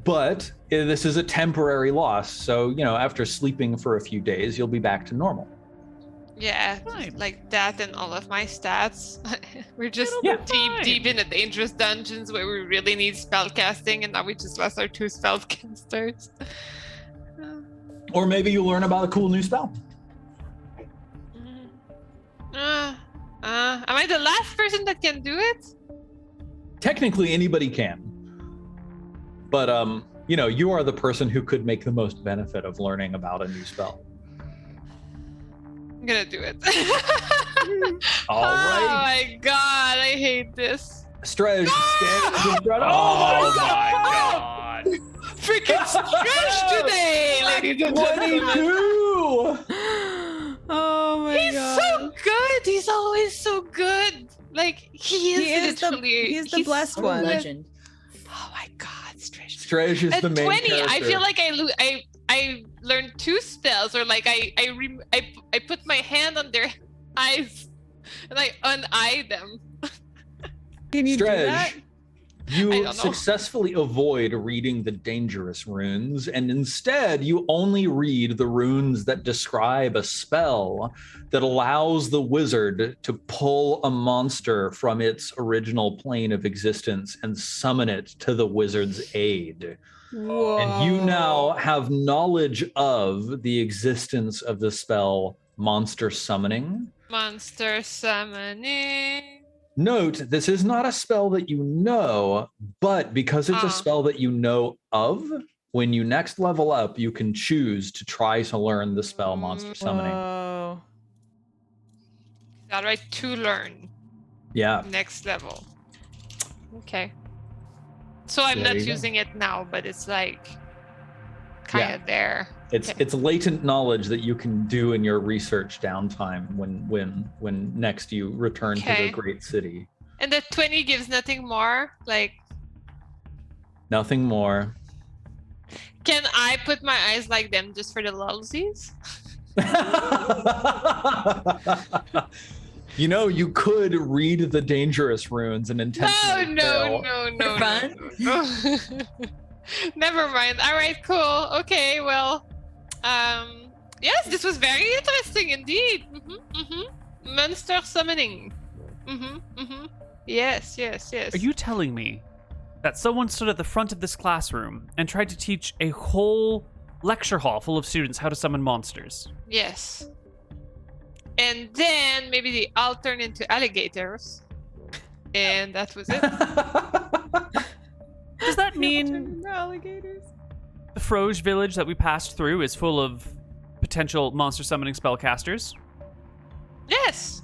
S1: but this is a temporary loss. So, after sleeping for a few days, you'll be back to normal.
S4: Yeah,
S3: Fine.
S4: like that and all of my stats. We're just deep in the dangerous dungeons where we really need spell casting, and now we just lost our 2 spellcasters.
S1: Or maybe you learn about a cool new spell.
S4: Am I the last person that can do it?
S1: Technically, anybody can. But, you are the person who could make the most benefit of learning about a new spell.
S4: I'm gonna do it.
S1: All right.
S4: Oh my god, I hate this.
S1: Strategy stands in front.
S3: Oh
S1: my
S3: god!
S4: Freaking stretch today, ladies and gentlemen.
S1: 22!
S2: Oh my
S4: He's
S2: god.
S4: so good. He's always so good. Like, he is literally.
S2: He's the blessed
S5: What a
S2: one.
S5: legend.
S4: Oh my god, stretch.
S1: Stretch is
S4: At
S1: the main
S4: 20,
S1: character.
S4: I feel like I learned 2 spells, or like I put my hand on their eyes and I un-eye them.
S2: Can you do that?
S1: Stretch,
S4: I
S1: you
S4: don't know.
S1: successfully avoid reading the dangerous runes, and instead you only read the runes that describe a spell that allows the wizard to pull a monster from its original plane of existence and summon it to the wizard's aid.
S2: Whoa.
S1: And you now have knowledge of the existence of the spell Monster Summoning.
S4: Monster summoning.
S1: Note, this is not a spell that you know, but because it's a spell that you know of, when you next level up, you can choose to try to learn the spell Monster Summoning.
S2: Whoa.
S4: All right, to learn.
S1: Yeah.
S4: Next level. Okay. So I'm
S1: There
S4: not
S1: you go.
S4: using it now, but it's like kind of there.
S1: It's latent knowledge that you can do in your research downtime when next you return to the great city.
S4: And the 20 gives nothing more? Like,
S1: Nothing more.
S4: can I put my eyes like them just for the lulsies?
S1: You could read the dangerous runes and intentionally fail.
S4: No. Never mind. All right, cool. Okay, well, yes, this was very interesting indeed. Monster summoning. Yes.
S3: Are you telling me that someone stood at the front of this classroom and tried to teach a whole lecture hall full of students how to summon monsters?
S4: Yes. And then maybe they all turned into alligators. And that was it.
S3: Does that mean
S2: alligators?
S3: the Froge village that we passed through is full of potential monster summoning spellcasters?
S4: Yes.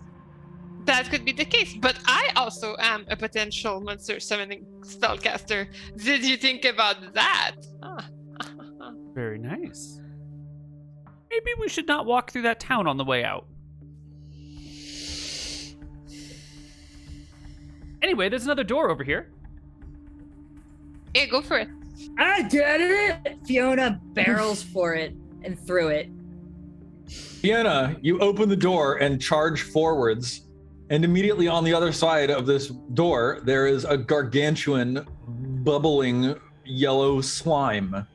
S4: That could be the case. But I also am a potential monster summoning spellcaster. Did you think about that?
S3: Very nice. Maybe we should not walk through that town on the way out. Anyway, there's another door over here.
S4: Yeah, go for it.
S5: I did it! Fiona barrels for it and through it.
S1: Fiona, you open the door and charge forwards, and immediately on the other side of this door, there is a gargantuan, bubbling yellow slime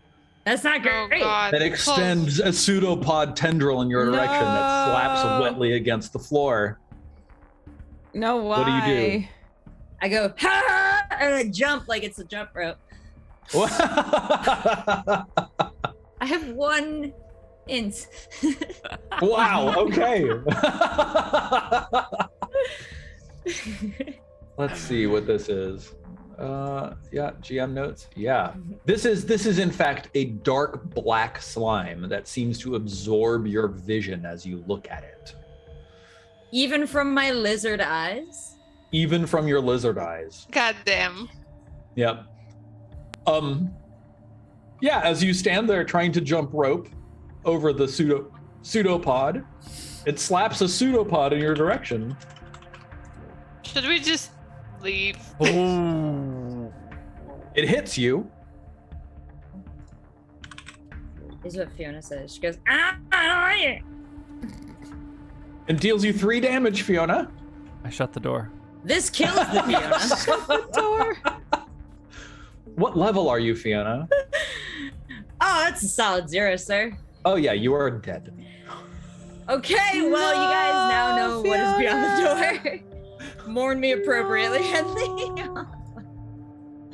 S5: That's not
S4: Oh
S5: great.
S4: god.
S1: that extends a pseudopod tendril in your direction that slaps wetly against the floor.
S2: No, why?
S1: What do you do?
S5: I go, ha! And I jump like it's a jump rope. I have 1 int.
S1: Wow, okay. Let's see what this is. Yeah, GM notes. Yeah. This is in fact a dark black slime that seems to absorb your vision as you look at it.
S5: Even from my lizard eyes?
S1: Even from your lizard eyes.
S4: God damn.
S1: Yep. Yeah, as you stand there trying to jump rope over the pseudopod, it slaps a pseudopod in your direction.
S4: Should we just leave?
S3: Oh.
S1: It hits you.
S5: Is what Fiona says. She goes, I don't like it.
S1: And deals you 3 damage, Fiona.
S3: I shut the door.
S5: This kills the Fiona.
S2: Door.
S1: What level are you, Fiona?
S5: Oh, that's a solid 0, sir.
S1: Oh yeah, you are dead.
S5: Okay, well, you guys now know what is beyond the door. Mourn me appropriately, Henley.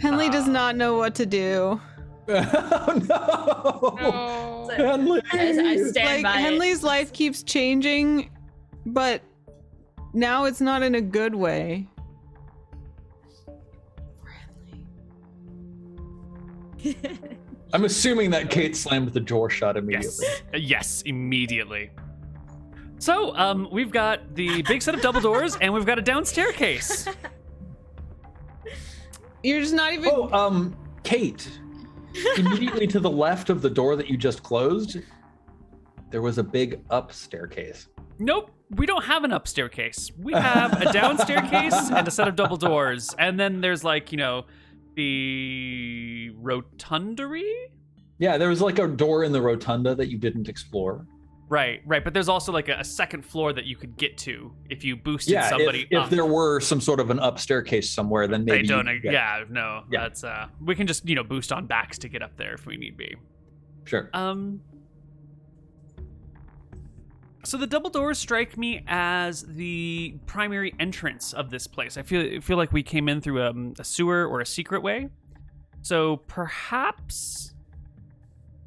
S2: Henley does not know what to do.
S1: Oh no!
S4: No.
S1: Henley.
S5: I stand by
S2: Henley's life keeps changing, but now it's not in a good way.
S1: I'm assuming that Kate slammed the door shut immediately.
S3: Yes, immediately. So, we've got the big set of double doors, and we've got a down staircase.
S2: You're just not even.
S1: Oh, Kate. Immediately to the left of the door that you just closed, there was a big up staircase.
S3: Nope, we don't have an up staircase. We have a down staircase and a set of double doors, and then there's like, the rotundery?
S1: Yeah, there was like a door in the rotunda that you didn't explore.
S3: Right, but there's also like a second floor that you could get to if you boosted somebody
S1: if
S3: up.
S1: there were some sort of an up staircase somewhere, then maybe
S3: They don't.
S1: you could get-
S3: No.
S1: Yeah.
S3: That's we can just boost on backs to get up there if we need be.
S1: Sure.
S3: So the double doors strike me as the primary entrance of this place. I feel like we came in through a sewer or a secret way. So perhaps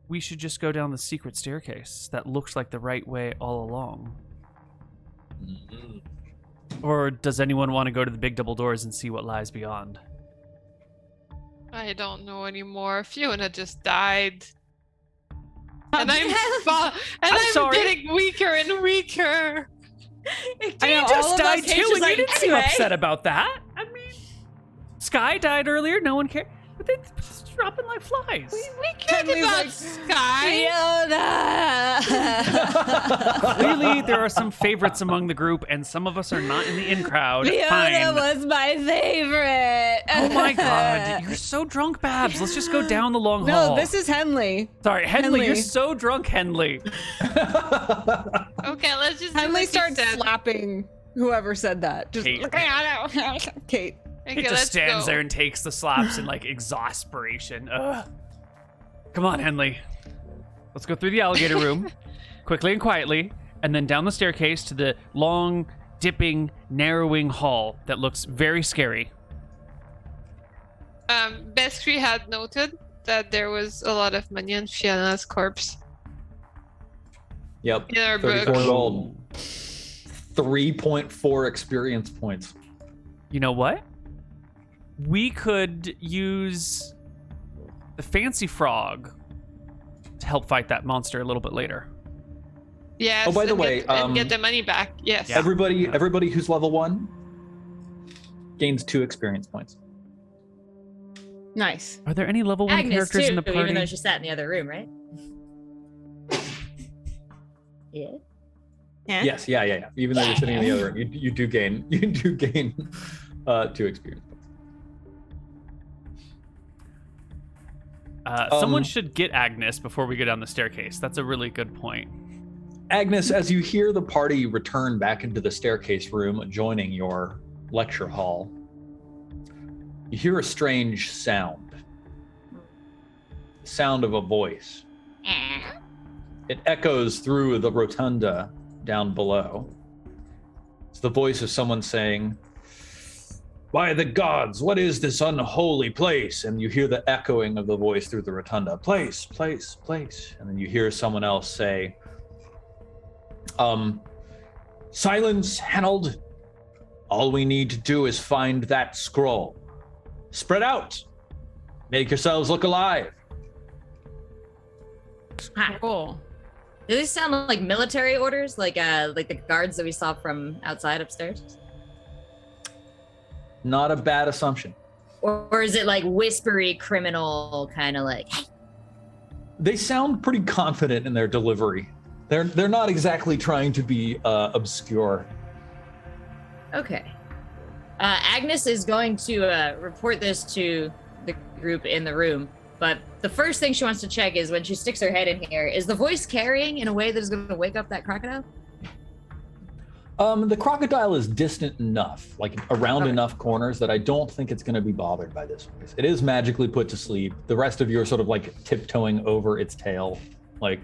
S3: we should just go down the secret staircase that looks like the right way all along.
S1: Mm-hmm.
S3: Or does anyone want to go to the big double doors and see what lies beyond?
S4: I don't know anymore. Fiona just died. And I'm
S3: sorry.
S4: getting weaker and weaker.
S3: You just died too, and you didn't seem upset about that. I mean, Sky died earlier. No one cared. But they're just dropping like flies.
S4: We cared
S2: Henley's
S4: about
S2: like,
S4: Sky.
S2: Fiona.
S3: Clearly, there are some favorites among the group, and some of us are not in the in crowd.
S2: Fiona
S3: Fine.
S2: was my favorite.
S3: Oh my god, you're so drunk, Babs. Let's just go down the long hall.
S2: No, this is Henley.
S3: Sorry, Henley,
S2: Henley.
S3: you're so drunk, Henley.
S4: Okay, let's just do
S2: Henley
S4: what you
S2: starts
S4: said.
S2: slapping whoever said that. Just
S3: Kate.
S2: Kate.
S4: Okay,
S3: It just
S4: let's
S3: stands
S4: go.
S3: there and takes the slaps in like exasperation. Ugh. Come on, Henley. Let's go through the alligator room, quickly and quietly, and then down the staircase to the long, dipping, narrowing hall that looks very scary.
S4: Beskri had noted that there was a lot of money on Fiona's corpse.
S1: Yep.
S4: In our
S1: 34
S4: book.
S1: gold. 3.4 experience points.
S3: You know what? We could use the fancy frog to help fight that monster a little bit later.
S4: Yes.
S1: Oh, by the
S4: and
S1: way,
S4: get the money back. Yes.
S3: Yeah.
S1: Everybody who's level 1 gains 2 experience points.
S2: Nice.
S3: Are there any level 1
S5: Agnes,
S3: characters
S5: too,
S3: in the party?
S5: even though she sat in the other room, right? Yeah.
S2: Yeah.
S1: Yes, yeah. Even though you're sitting in the other room, you do gain 2 experience points.
S3: Someone should get Agnes before we go down the staircase. That's a really good point.
S1: Agnes, as you hear the party return back into the staircase room adjoining your lecture hall, you hear a strange sound. The sound of a voice. It echoes through the rotunda down below. It's the voice of someone saying, "By the gods, what is this unholy place?" And you hear the echoing of the voice through the rotunda. Place, place, place. And then you hear someone else say, "Silence, Hanold. All we need to do is find that scroll. Spread out. Make yourselves look alive."
S2: Cool.
S5: Do these sound like military orders, like the guards that we saw from outside upstairs?
S1: Not a bad assumption.
S5: Or is it like whispery criminal kind of like, hey?
S1: They sound pretty confident in their delivery. They're not exactly trying to be obscure.
S5: Okay. Agnes is going to report this to the group in the room, but the first thing she wants to check is when she sticks her head in here, is the voice carrying in a way that is going to wake up that crocodile?
S1: The crocodile is distant enough, like around enough corners, that I don't think it's going to be bothered by this voice. It is magically put to sleep. The rest of you are sort of like tiptoeing over its tail, like.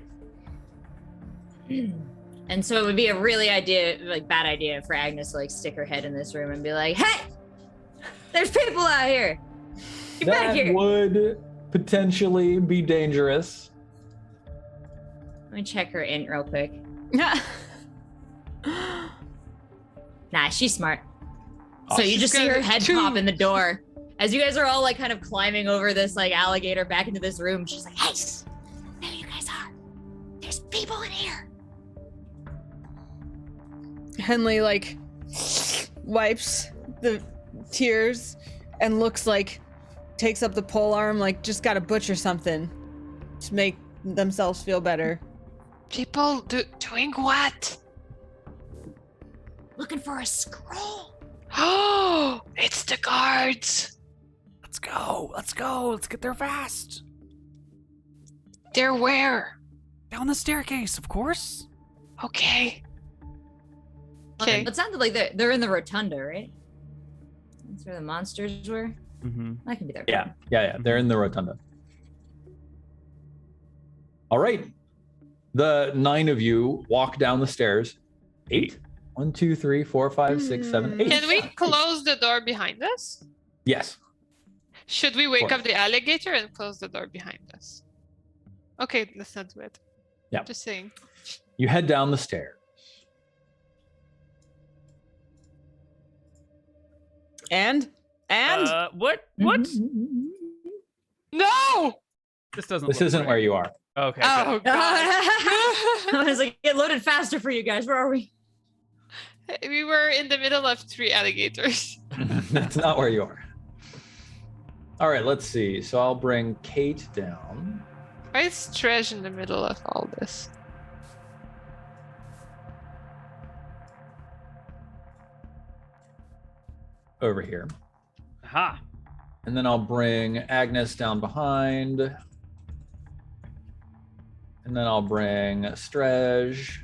S5: And so it would be a really bad idea for Agnes to like stick her head in this room and be like, "Hey, there's people out here. Get back here."
S1: That would potentially be dangerous.
S5: Let me check her int real quick. Nah, she's smart. So you just see her head pop in the door. As you guys are all like kind of climbing over this like alligator back into this room, she's like, "Hey, there you guys are. There's people in here."
S2: Henley like wipes the tears and looks like takes up the pole arm, like just gotta butcher something to make themselves feel better.
S4: People doing what?
S5: Looking for a scroll.
S4: Oh, it's the guards.
S3: Let's go. Let's get there fast.
S4: They're where?
S3: Down the staircase, of course.
S4: Okay. Okay.
S5: It sounded like they're in the rotunda, right? That's where the monsters were.
S3: Mm-hmm.
S5: That can be there.
S1: Yeah. They're in the rotunda. All right. The 9 of you walk down the stairs. 8. 1, 2, 3, 4, 5, 6, 7, 8.
S4: Can we close the door behind us?
S1: Yes.
S4: Should we wake up the alligator and close the door behind us? Okay, let's not do it.
S1: Yeah.
S4: Just saying.
S1: You head down the stairs.
S2: And
S3: what?
S4: No!
S3: This doesn't.
S1: This
S3: look
S1: isn't
S3: right.
S1: where you are.
S3: Okay.
S4: Oh, God.
S5: I was like, get loaded faster for you guys. Where are we?
S4: We were in the middle of 3 alligators.
S1: That's not where you are. All right, let's see. So I'll bring Kate down.
S4: Why is Tresh in the middle of all this?
S1: Over here.
S3: Aha.
S1: And then I'll bring Agnes down behind. And then I'll bring Strej.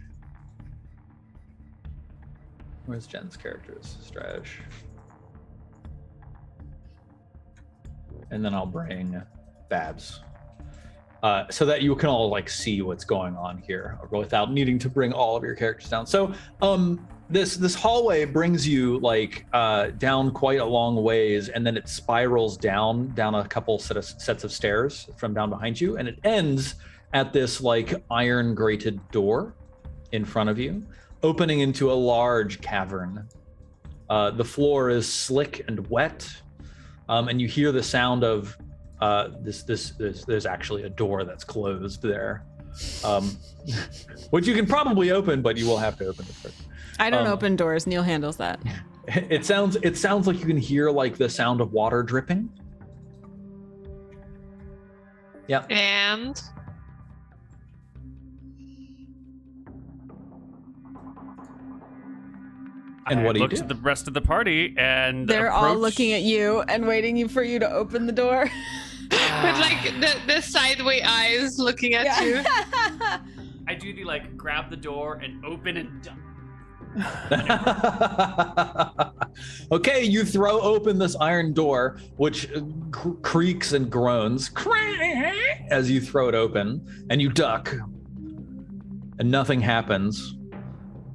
S1: Where's Jen's characters? Strej. And then I'll bring Babs. So that you can all like see what's going on here without needing to bring all of your characters down. So this hallway brings you like down quite a long ways, and then it spirals down a couple sets of stairs from down behind you, and it ends at this like iron grated door in front of you, opening into a large cavern. The floor is slick and wet, and you hear the sound of there's actually a door that's closed there, which you can probably open, but you will have to open it first.
S2: I don't open doors. Neal handles that.
S1: It sounds like you can hear like the sound of water dripping. Yeah.
S4: And
S1: And what do you
S3: look
S1: do?
S3: to the rest of the party and
S2: They're all
S3: approach-
S2: looking at you and waiting for you to open the door.
S4: With like the sideway eyes looking at you.
S3: I do the like grab the door and open and dump.
S1: Okay, you throw open this iron door, which creaks and groans as you throw it open, and you duck, and nothing happens.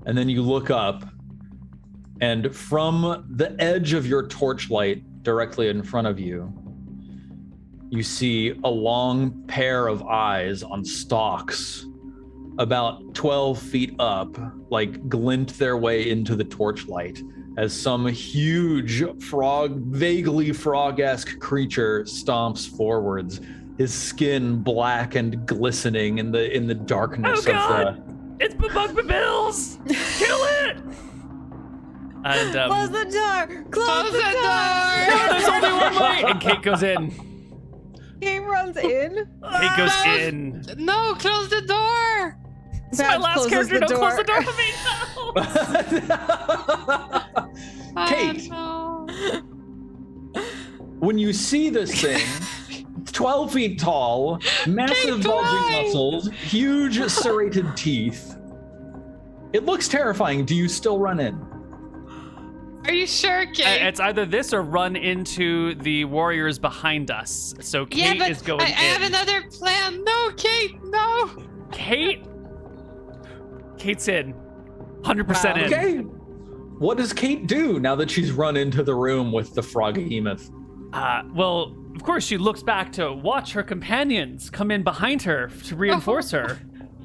S1: And then you look up, and from the edge of your torchlight directly in front of you, you see a long pair of eyes on stalks about 12 feet up, like glint their way into the torchlight as some huge vaguely frog-esque creature stomps forwards, his skin black and glistening in the darkness
S3: Oh God! It's Bills! Kill it! And
S2: Close the door! Close the door!
S3: there's only one way! And Kate goes in.
S2: He runs in.
S3: Kate goes in.
S4: No, close the door.
S3: It's my last
S2: closes
S3: character.
S2: the
S3: Don't close the
S2: door.
S3: door for me. No.
S1: Kate.
S4: Oh, no.
S1: When you see this thing, 12 feet tall, massive bulging muscles, huge serrated teeth, it looks terrifying. Do you still run in?
S4: Are you sure, Kate?
S3: It's either this or run into the warriors behind us. So
S4: yeah,
S3: Kate
S4: but
S3: is going
S4: I
S3: in.
S4: have another plan. No, Kate, no.
S3: Kate's in. 100% in.
S1: Okay. What does Kate do now that she's run into the room with the froghemoth?
S3: Well, of course, she looks back to watch her companions come in behind her to reinforce her.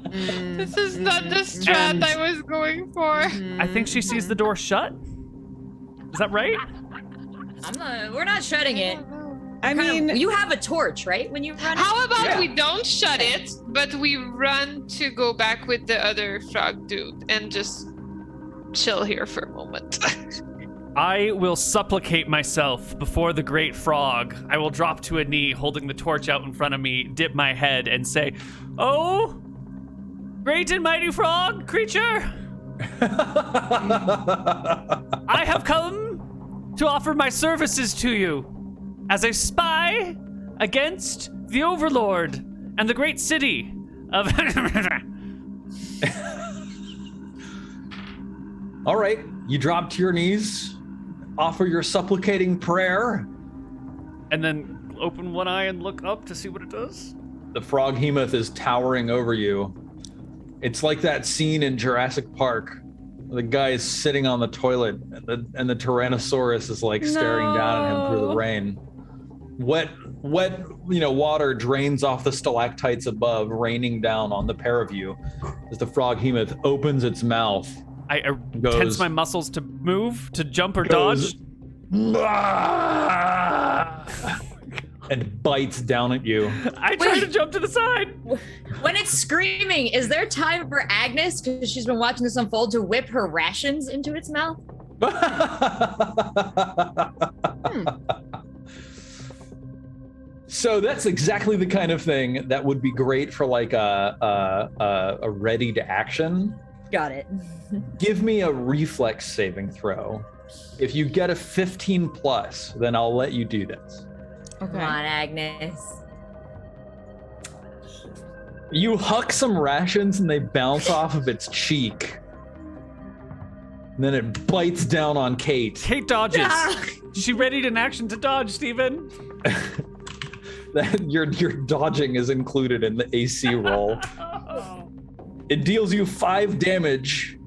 S4: This is not the strat
S3: And-
S4: I was going for.
S3: I think she sees the door shut. Is that right?
S5: We're not shutting it.
S2: I mean,
S5: you have a torch, right? When you run.
S4: How about
S1: Yeah.
S4: we don't shut it, but we run to go back with the other frog dude and just chill here for a moment?
S3: I will supplicate myself before the great frog. I will drop to a knee, holding the torch out in front of me, dip my head, and say, "Oh, great and mighty frog creature, I have come to offer my services to you as a spy against the Overlord and the great city of..."
S1: All right, you drop to your knees, offer your supplicating prayer.
S3: And then open one eye and look up to see what it does.
S1: The froghemoth is towering over you. It's like that scene in Jurassic Park. The guy is sitting on the toilet, and the Tyrannosaurus is like staring down at him through the rain. Wet, water drains off the stalactites above, raining down on the pair of you as the froghemoth opens its mouth.
S3: I
S1: Goes-
S3: tense my muscles to move, to jump or dodge.
S1: And bites down at you.
S3: I try to jump to the side.
S5: When it's screaming, is there time for Agnes, because she's been watching this unfold, to whip her rations into its mouth?
S1: So that's exactly the kind of thing that would be great for like a ready to action.
S5: Got it.
S1: Give me a reflex saving throw. If you get a 15 plus, then I'll let you do this.
S5: Come on, Agnes.
S1: You huck some rations and they bounce off of its cheek. And then it bites down on Kate.
S3: Kate dodges. She readied an action to dodge, Steven.
S1: Your dodging is included in the AC roll. It deals you 5 damage.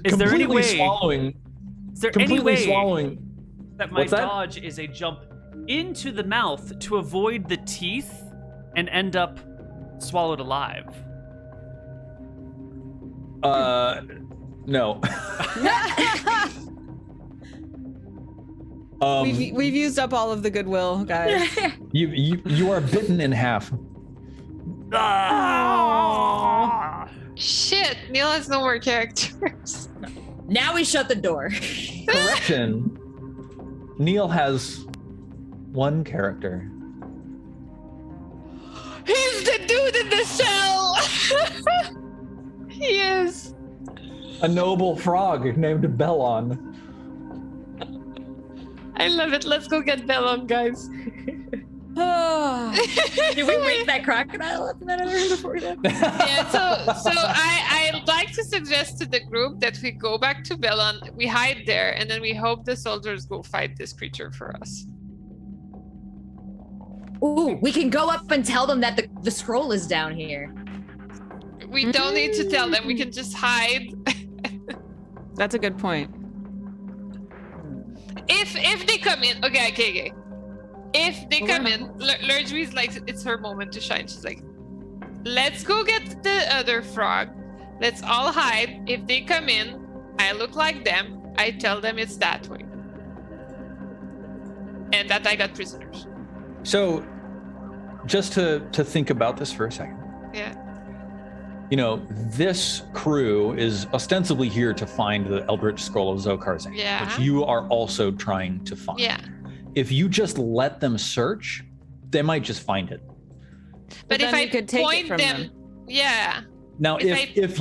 S3: Is there any
S1: completely
S3: way?
S1: swallowing.
S3: Is there any
S1: Completely
S3: way
S1: swallowing.
S3: that my
S1: What's that?
S3: dodge is a jump into the mouth to avoid the teeth and end up swallowed alive?
S1: No.
S2: we've used up all of the goodwill, guys.
S1: You are bitten in half.
S4: Shit, Neal has no more characters.
S5: Now we shut the door.
S1: Correction. Neal has 1 character.
S4: He's the dude in the cell! He is.
S1: A noble frog named Bellon.
S4: I love it. Let's go get Bellon, guys.
S5: Did we wake that crocodile up in that other room before we left?
S4: Yeah, so I'd like to suggest to the group that we go back to Bellon, we hide there, and then we hope the soldiers go fight this creature for us.
S5: Ooh, we can go up and tell them that the scroll is down here.
S4: We don't need to tell them. We can just hide.
S2: That's a good point.
S4: If they come in, okay. If they come in, Lurgwy's like, it's her moment to shine. She's like, let's go get the other frog. Let's all hide. If they come in, I look like them. I tell them it's that way. And that I got prisoners.
S1: So, just to think about this for a second.
S4: Yeah.
S1: You know, this crew is ostensibly here to find the Eldritch Scroll of Zokarzane, which you are also trying to find.
S4: Yeah.
S1: If you just let them search, they might just find it.
S4: But if I
S2: could take
S4: point
S2: it from them.
S4: Yeah.
S1: Now, if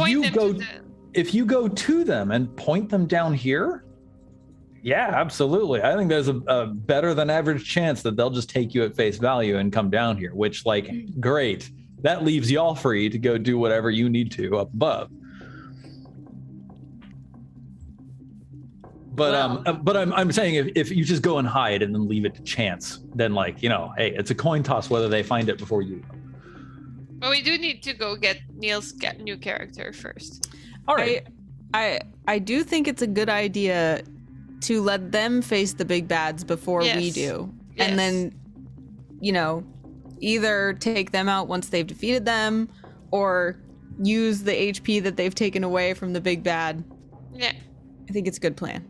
S1: you go to them and point them down here, yeah, absolutely. I think there's a better than average chance that they'll just take you at face value and come down here, which, like, great. That leaves y'all free to go do whatever you need to up above. But I'm saying if you just go and hide and then leave it to chance, then, like, you know, hey, it's a coin toss whether they find it before you.
S4: But we do need to go get Neal's new character first.
S1: All right.
S2: I do think it's a good idea to let them face the big bads before we do.
S4: Yes.
S2: And then, you know, either take them out once they've defeated them or use the HP that they've taken away from the big bad.
S4: Yeah.
S2: I think it's a good plan.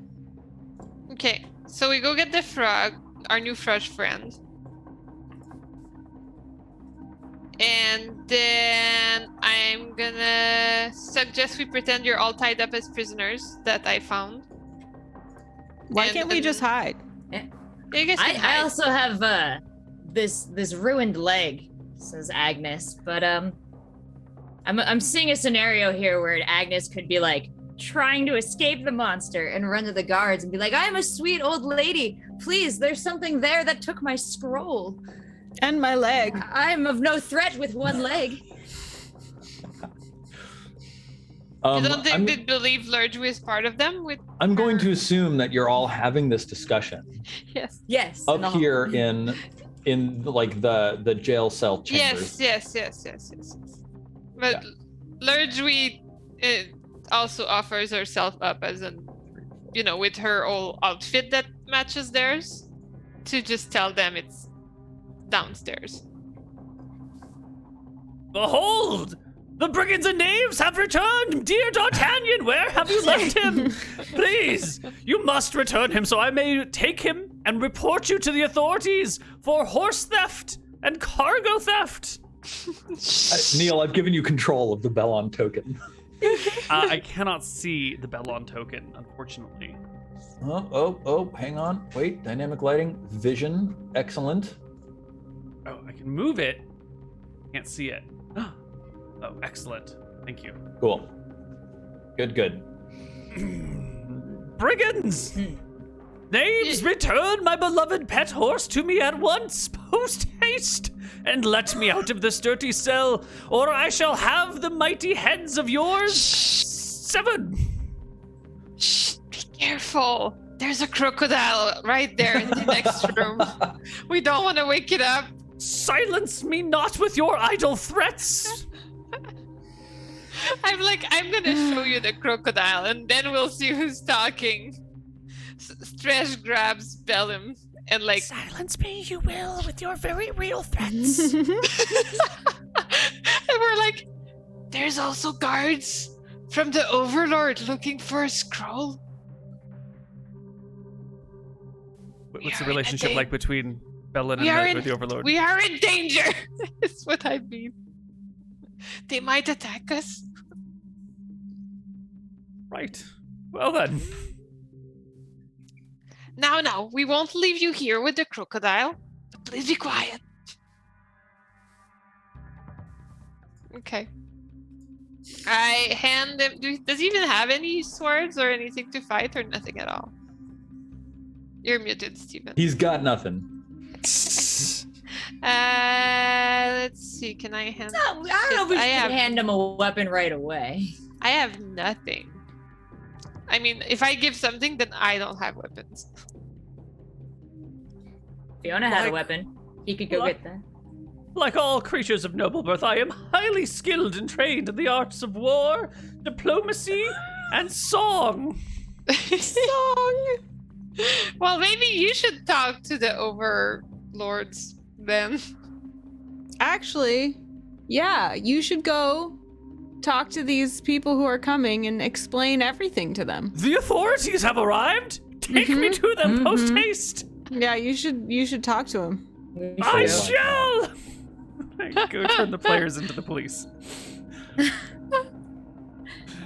S4: Okay, so we go get the frog, our new fresh friend. And then I'm gonna suggest we pretend you're all tied up as prisoners that I found.
S2: Why can't we just hide?
S4: Yeah, you guys can
S5: I
S4: hide.
S5: also have this ruined leg, says Agnes, but I'm seeing a scenario here where Agnes could be like trying to escape the monster and run to the guards and be like, I'm a sweet old lady. Please, there's something there that took my scroll.
S2: And my leg.
S5: I'm of no threat with one leg.
S4: You don't think they'd believe Lurgwy is part of them?
S1: I'm going to assume that you're all having this discussion.
S4: Yes.
S5: Yes.
S1: Up here in like the jail cell chambers.
S4: Yes. But Lurgwy also offers herself up as an, you know, with her old outfit that matches theirs, to just tell them it's downstairs.
S3: Behold! The brigands and knaves have returned! Dear D'Artagnan, where have you left him? Please, you must return him so I may take him and report you to the authorities for horse theft and cargo theft.
S1: Neal, I've given you control of the Bellon token.
S3: I cannot see the Bellon token, unfortunately.
S1: Oh, hang on. Wait, dynamic lighting, vision, excellent.
S3: Oh, I can move it. Can't see it. Oh, excellent. Thank you.
S1: Cool. Good.
S3: Brigands! Knaves, return my beloved pet horse to me at once, post haste, and let me out of this dirty cell, or I shall have the mighty heads of yours severed.
S4: Shh, be careful. There's a crocodile right there in the next room. We don't want to wake it up.
S3: Silence me not with your idle threats.
S4: I'm gonna show you the crocodile, and then we'll see who's talking. Stresh grabs Bellum and like,
S3: silence me, you will, with your very real threats.
S4: and we're like, there's also guards from the Overlord looking for a scroll.
S3: What's the relationship like between Bellum and the Overlord?
S4: We are in danger. That's what I mean. They might attack us.
S3: Right. Well then.
S4: Now, we won't leave you here with the crocodile. But please be quiet. Okay. I hand him. Does he even have any swords or anything to fight, or nothing at all? You're muted, Steven.
S1: He's got nothing.
S4: Let's see. Can I hand?
S5: I don't know if we should hand him a weapon right away.
S4: I have nothing. I mean, if I give something, then I don't have weapons.
S5: Fiona had a weapon. He could go get that.
S3: Like all creatures of noble birth, I am highly skilled and trained in the arts of war, diplomacy, and song.
S4: Song. Well, maybe you should talk to the overlords then.
S2: Actually, yeah, you should go talk to these people who are coming and explain everything to them.
S3: The authorities have arrived. Take me to them post haste.
S2: Yeah, you should talk to them.
S3: I shall. I go turn the players into the police.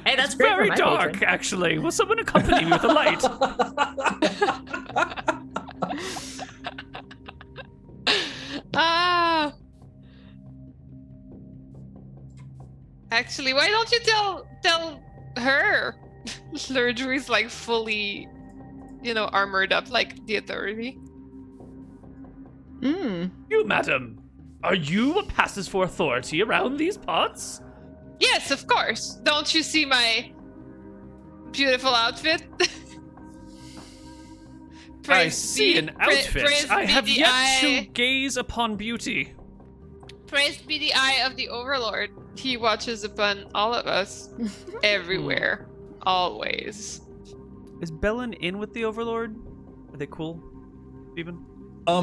S5: Hey, that's
S3: it's
S5: great
S3: very
S5: for my
S3: dark,
S5: patron.
S3: actually. Will someone accompany me with a light?
S4: Actually, why don't you tell her? Lurgery is like fully, armored up like the authority.
S3: You, madam, are you what passes for authority around these parts?
S4: Yes, of course. Don't you see my beautiful outfit?
S3: I see an outfit. I have yet to gaze upon beauty.
S4: Praised be the eye of the Overlord. He watches upon all of us, everywhere, always.
S3: Is Bellin in with the Overlord? Are they cool, Steven?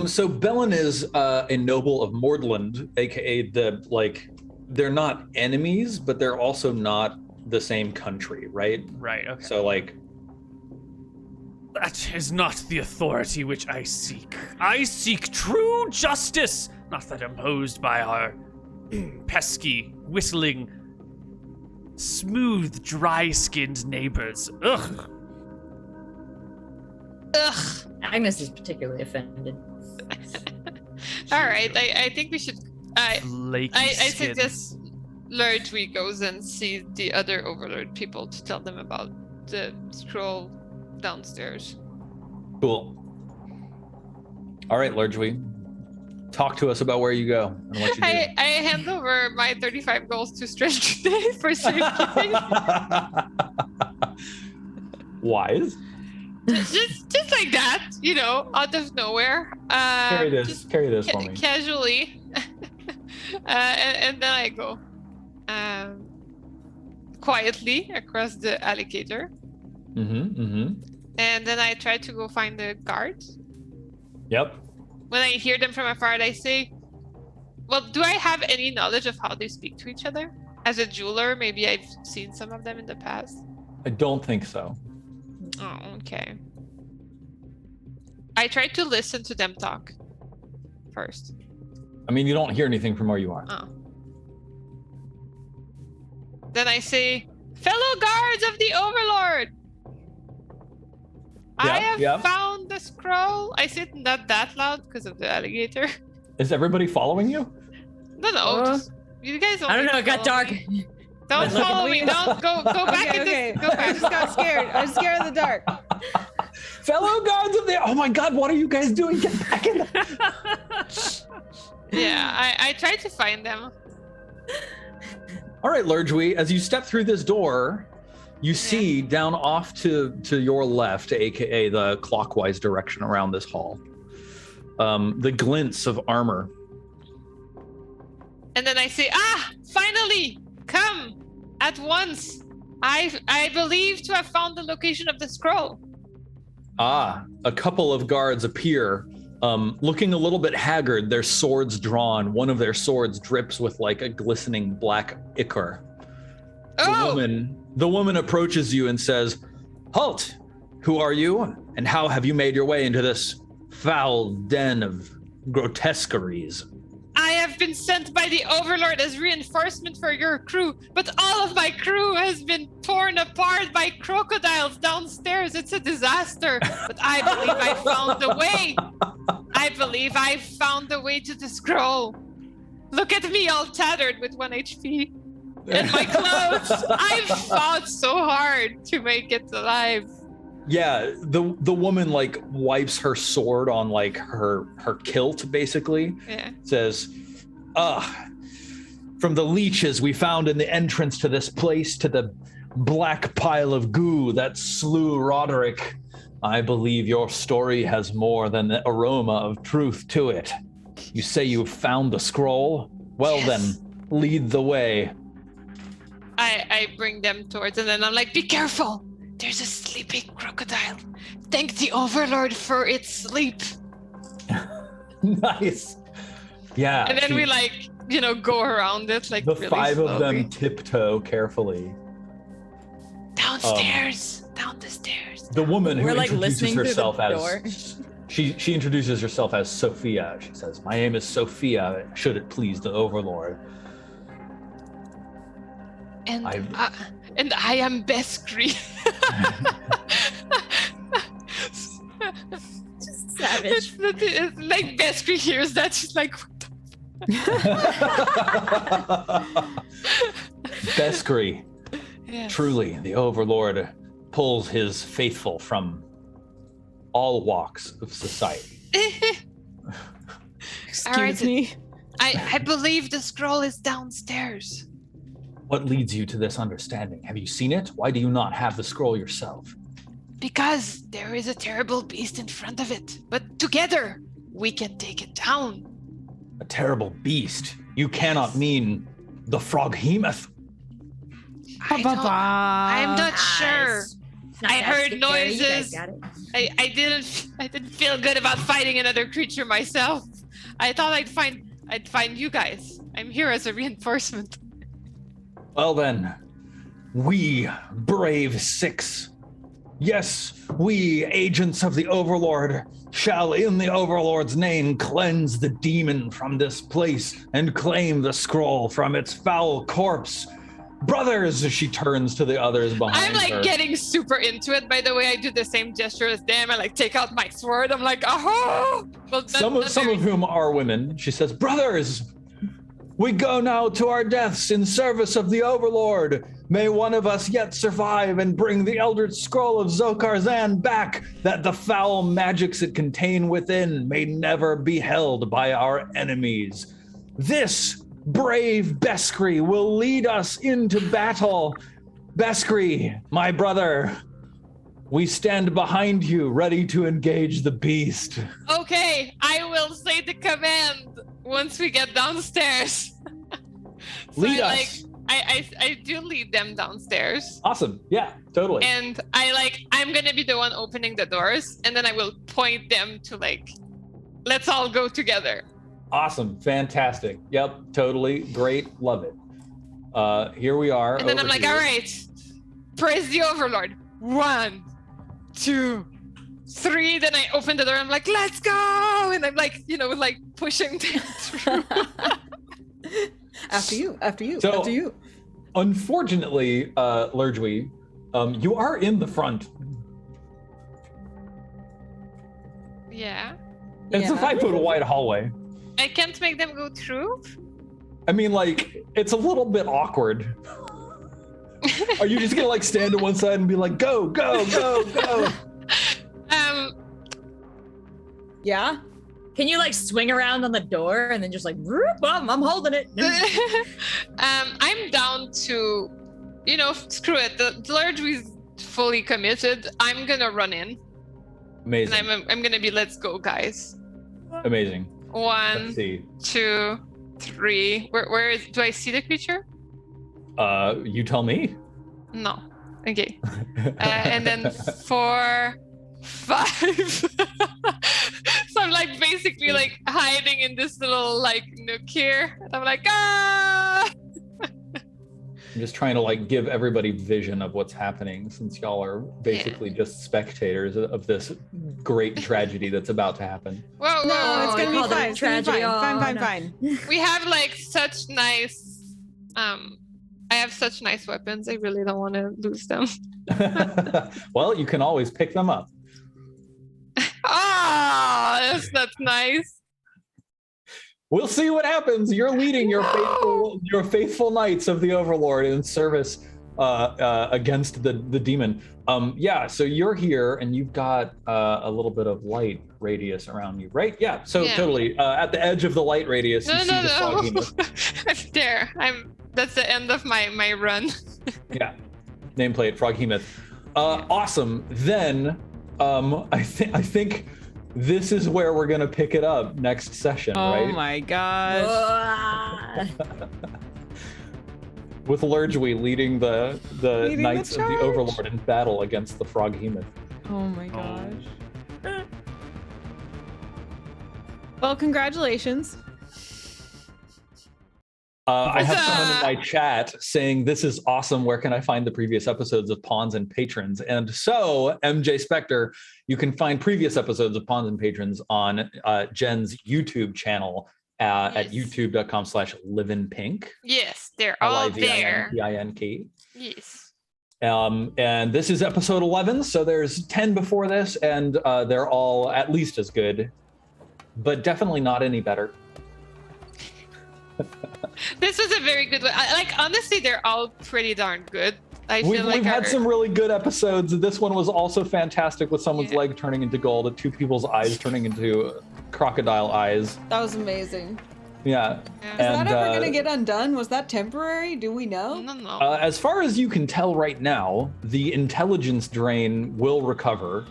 S1: So Bellin is a noble of Mordland, aka they're not enemies, but they're also not the same country, right?
S3: Right, okay.
S1: So
S3: that is not the authority which I seek. I seek true justice, not that imposed by our pesky, whistling, smooth, dry-skinned neighbors. Ugh.
S5: Agnes is particularly offended.
S4: All right, I think we should. I
S3: skins.
S4: suggest Lurgery goes and sees the other Overlord people to tell them about the scroll downstairs.
S1: Cool. All right, Lurgery, talk to us about where you go and what you do.
S4: I hand over my 35 goals to Strange today for safekeeping.
S1: Wise.
S4: just like that, out of nowhere.
S1: Carry this for me.
S4: Casually. and then I go quietly across the alligator. And then I try to go find the guards.
S1: Yep.
S4: When I hear them from afar, I say, well, do I have any knowledge of how they speak to each other? As a jeweler, maybe I've seen some of them in the past.
S1: I don't think so.
S4: Oh, okay. I try to listen to them talk first.
S1: I mean, you don't hear anything from where you are.
S4: Oh. Then I say, fellow guards of the Overlord! I have found the scroll. I said not that loud because of the alligator.
S1: Is everybody following you?
S4: No. You guys don't.
S5: I don't know. It got dark.
S4: Don't follow me. Don't go back.
S2: Okay.
S4: Go back.
S2: I just got scared. I'm scared of the dark.
S1: Fellow guards of the... Oh my God, what are you guys doing? Get back in
S4: Yeah, I tried to find them.
S1: All right, Lurgery, as you step through this door, you see down off to your left, aka the clockwise direction around this hall, the glints of armor.
S4: And then I say, finally, come at once. I believe to have found the location of the scroll.
S1: A couple of guards appear, looking a little bit haggard, their swords drawn. One of their swords drips with like a glistening black ichor. The woman approaches you and says, "Halt! Who are you, and how have you made your way into this foul den of grotesqueries?"
S4: I have been sent by the Overlord as reinforcement for your crew, but all of my crew has been torn apart by crocodiles downstairs. It's a disaster, but I believe I found the way. I believe I found the way to the scroll. Look at me all tattered with 1 HP. And my clothes. I've fought so hard to make it alive.
S1: Yeah, the woman like wipes her sword on like her kilt, basically.
S4: Yeah.
S1: Says, from the leeches we found in the entrance to this place to the black pile of goo that slew Roderick, I believe your story has more than the aroma of truth to it. You say you found the scroll? Well
S4: Yes.
S1: then, lead the way.
S4: I bring them towards, and then I'm like, be careful. There's a sleeping crocodile. Thank the Overlord for its sleep.
S1: Nice. Yeah.
S4: And then we like, go around it like
S1: the
S4: really
S1: 5 of
S4: slowly.
S1: them tiptoe carefully.
S4: Downstairs, down the stairs.
S1: The woman who
S2: We're like
S1: introduces
S2: listening through
S1: herself
S2: the
S1: as
S2: door.
S1: she introduces herself as Sophia. She says, "My name is Sophia. Should it please the Overlord."
S4: And
S1: I've-
S4: I am Beskri.
S5: Savage.
S4: It's like Beskri hears that, she's like,
S1: Beskri,
S4: yes.
S1: truly, the Overlord pulls his faithful from all walks of society.
S2: Excuse
S4: Alright.
S2: me.
S4: I believe the scroll is downstairs.
S1: What leads you to this understanding? Have you seen it? Why do you not have the scroll yourself?
S4: Because there is a terrible beast in front of it. But together, we can take it down.
S1: A terrible beast. You cannot mean the Froghemoth.
S4: I'm not sure.
S5: Nice. It's not
S4: I
S5: that
S4: heard
S5: scary. You guys
S4: noises.
S5: got it.
S4: I didn't feel good about fighting another creature myself. I thought I'd find you guys. I'm here as a reinforcement.
S1: Well then, we brave 6. Yes, we, agents of the Overlord, shall in the Overlord's name cleanse the demon from this place and claim the scroll from its foul corpse. Brothers, she turns to the others behind
S4: I'm like
S1: her.
S4: getting super into it. By the way, I do the same gesture as them. I like take out my sword. I'm like, oh! Well,
S1: Some of whom are women. She says, brothers, we go now to our deaths in service of the Overlord. May one of us yet survive and bring the Eldritch Scroll of Zokarzan back, that the foul magics it contain within may never be held by our enemies. This brave Beskri will lead us into battle. Beskri, my brother, we stand behind you, ready to engage the beast.
S4: Okay, I will say the command once we get downstairs.
S1: Lead
S4: I,
S1: us.
S4: I do lead them downstairs.
S1: Awesome. Yeah, totally.
S4: And I'm gonna be the one opening the doors, and then I will point them to let's all go together.
S1: Awesome. Fantastic. Yep. Totally. Great. Love it. Here we are.
S4: And then I'm
S1: over
S4: like,
S1: here.
S4: all right, praise the Overlord. 1, 2, 3. Then I open the door. I'm like, let's go. And I'm like, pushing them through.
S2: After you.
S1: So-
S2: After you.
S1: Unfortunately, Lurgui, you are in the front.
S4: Yeah.
S1: It's a
S2: Yeah.
S1: 5 foot wide hallway.
S4: I can't make them go through.
S1: I mean, it's a little bit awkward. Are you just gonna stand to one side and be like, go, go, go, go?
S2: Yeah?
S5: Can you swing around on the door and then just I'm holding it.
S4: I'm down to, screw it. The Lord is fully committed. I'm gonna run in,
S1: Amazing.
S4: and I'm gonna be, let's go, guys.
S1: Amazing.
S4: 1,
S1: Let's see.
S4: 2, 3. Do I see the creature?
S1: You tell me.
S4: No. Okay. And then 4, 5. So I'm basically hiding in this little nook here. And I'm like, ah!
S1: I'm just trying to give everybody vision of what's happening, since y'all are basically just spectators of this great tragedy that's about to happen.
S4: Whoa,
S2: No,
S4: whoa.
S2: it's gonna
S5: we
S2: be
S5: called it
S2: fine.
S5: a
S2: It's gonna be
S5: tragedy.
S2: fine.
S5: Oh,
S2: Fine,
S5: no.
S2: fine.
S4: We have such nice I have such nice weapons. I really don't want to lose them.
S1: Well, you can always pick them up.
S4: Ah, that's nice.
S1: We'll see what happens. You're leading your faithful knights of the Overlord in service against the demon. So you're here and you've got a little bit of light radius around you, right? Yeah. So totally at the edge of the light radius, you see the Froghemoth.
S4: There. That's the end of my run.
S1: Yeah. Nameplate Froghemoth. Awesome. Then I think this is where we're gonna pick it up next session, right?
S2: Oh my gosh.
S1: With Lurgui leading the Knights of the
S2: charge.
S1: Overlord in battle against the Froghemoth.
S2: Oh my gosh. Well, congratulations.
S1: I have someone in my chat saying, this is awesome. Where can I find the previous episodes of Pawns and Patrons? And so, MJ Spectre, you can find previous episodes of Pawns and Patrons on Jen's YouTube channel at youtube.com/liveinpink.
S4: Yes, they're all there.
S1: LIVINPINK.
S4: Yes.
S1: And this is episode 11, so there's 10 before this, and they're all at least as good, but definitely not any better.
S4: This was a very good one. Honestly, they're all pretty darn good.
S1: We've had some really good episodes. This one was also fantastic, with someone's leg turning into gold and two people's eyes turning into crocodile eyes.
S2: That was amazing.
S1: Yeah.
S2: Is that ever going to get undone? Was that temporary? Do we know?
S4: No.
S1: As far as you can tell right now, the intelligence drain will recover.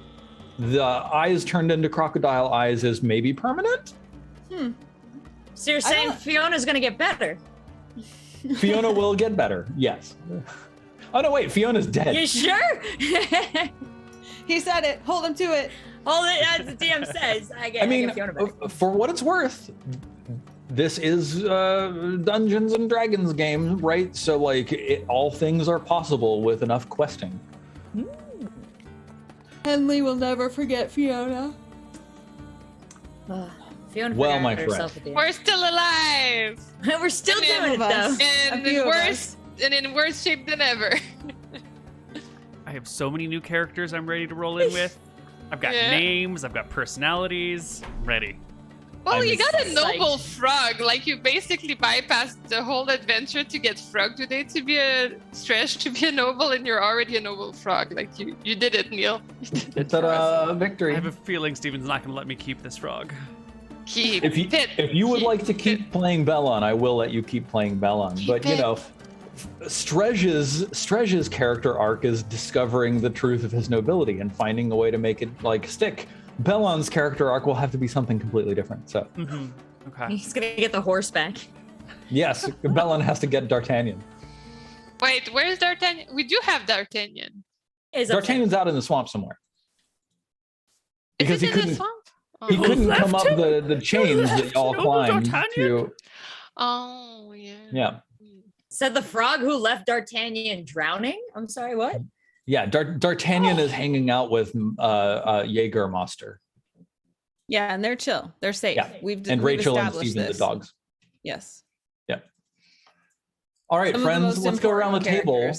S1: The eyes turned into crocodile eyes is maybe permanent?
S5: So you're saying Fiona's gonna get better?
S1: Fiona will get better, yes. Oh no, wait, Fiona's dead.
S5: You sure?
S2: He said it. Hold him to it.
S5: Hold it as the DM says. I get Fiona better.
S1: For what it's worth, this is Dungeons and Dragons game, right? So all things are possible with enough questing.
S2: Henley will never forget Fiona.
S5: Fiona
S1: my friend,
S4: we're still alive.
S5: We're still doing it though.
S4: And in worse shape than ever.
S3: I have so many new characters I'm ready to roll in with. I've got names, I've got personalities. I'm ready.
S4: Well, you got a noble frog. You basically bypassed the whole adventure to get frog today to be a stretch to be a noble, and you're already a noble frog. You did it, Neal.
S1: It's a victory.
S3: I have a feeling Steven's not going to let me keep this frog.
S1: If you would like to keep playing Bellon, I will let you keep playing Bellon. But Strezh's character arc is discovering the truth of his nobility and finding a way to make it stick. Bellon's character arc will have to be something completely different. So,
S3: okay,
S5: he's gonna get the horse back.
S1: Yes, Bellon has to get D'Artagnan.
S4: Wait, where's D'Artagnan? We do have D'Artagnan.
S1: D'Artagnan's out in the swamp somewhere. Because
S4: he couldn't.
S1: He couldn't come up the chains that y'all climbed to.
S4: Oh yeah.
S1: Yeah.
S5: Said the frog who left D'Artagnan drowning? I'm sorry, what?
S1: Yeah, D'Artagnan is hanging out with Jägermeister.
S2: Yeah, and they're chill. They're safe.
S1: Yeah.
S2: We've
S1: Rachel and
S2: established
S1: Steven,
S2: this.
S1: the dogs.
S2: Yes.
S1: Yeah. All right, friends, let's go around the table,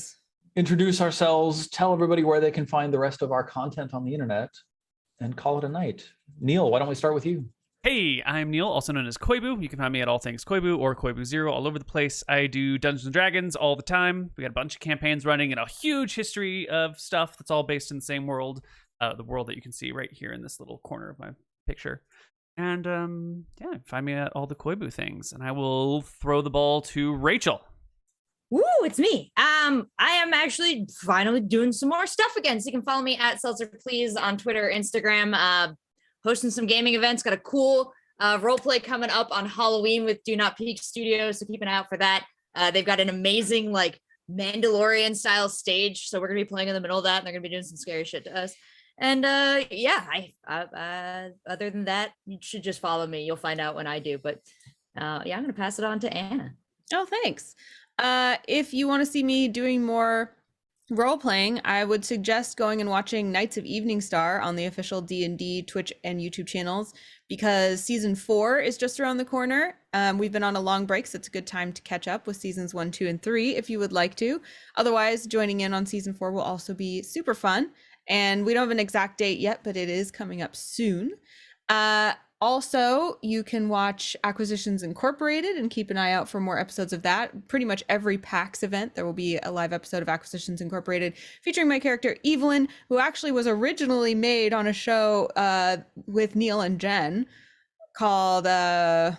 S1: introduce ourselves, tell everybody where they can find the rest of our content on the internet, and call it a night. Neal, why don't we start with you?
S3: Hey, I'm Neal, also known as Koibu. You can find me at All Things Koibu or Koibu0 all over the place. I do Dungeons & Dragons all the time. We got a bunch of campaigns running and a huge history of stuff that's all based in the same world. The world that you can see right here in this little corner of my picture. And find me at all the Koibu things. And I will throw the ball to Rachel.
S5: Woo, it's me. I am actually finally doing some more stuff again. So you can follow me at Seltzer Please on Twitter, Instagram, hosting some gaming events. Got a cool roleplay coming up on Halloween with Do Not Peak Studios, so keep an eye out for that. They've got an amazing Mandalorian style stage, so we're gonna be playing in the middle of that, and they're gonna be doing some scary shit to us. And other than that, you should just follow me. You'll find out when I do. But I'm gonna pass it on to Anna.
S2: Oh, thanks. If you want to see me doing more role playing, I would suggest going and watching Knights of Evening Star on the official D&D Twitch and YouTube channels, because season 4 is just around the corner. We've been on a long break, so it's a good time to catch up with seasons 1, 2, and 3 if you would like to. Otherwise, joining in on season 4 will also be super fun. And we don't have an exact date yet, but it is coming up soon. Also, you can watch Acquisitions Incorporated and keep an eye out for more episodes of that. Pretty much every PAX event, there will be a live episode of Acquisitions Incorporated featuring my character Evelyn, who actually was originally made on a show with Neal and Jen called I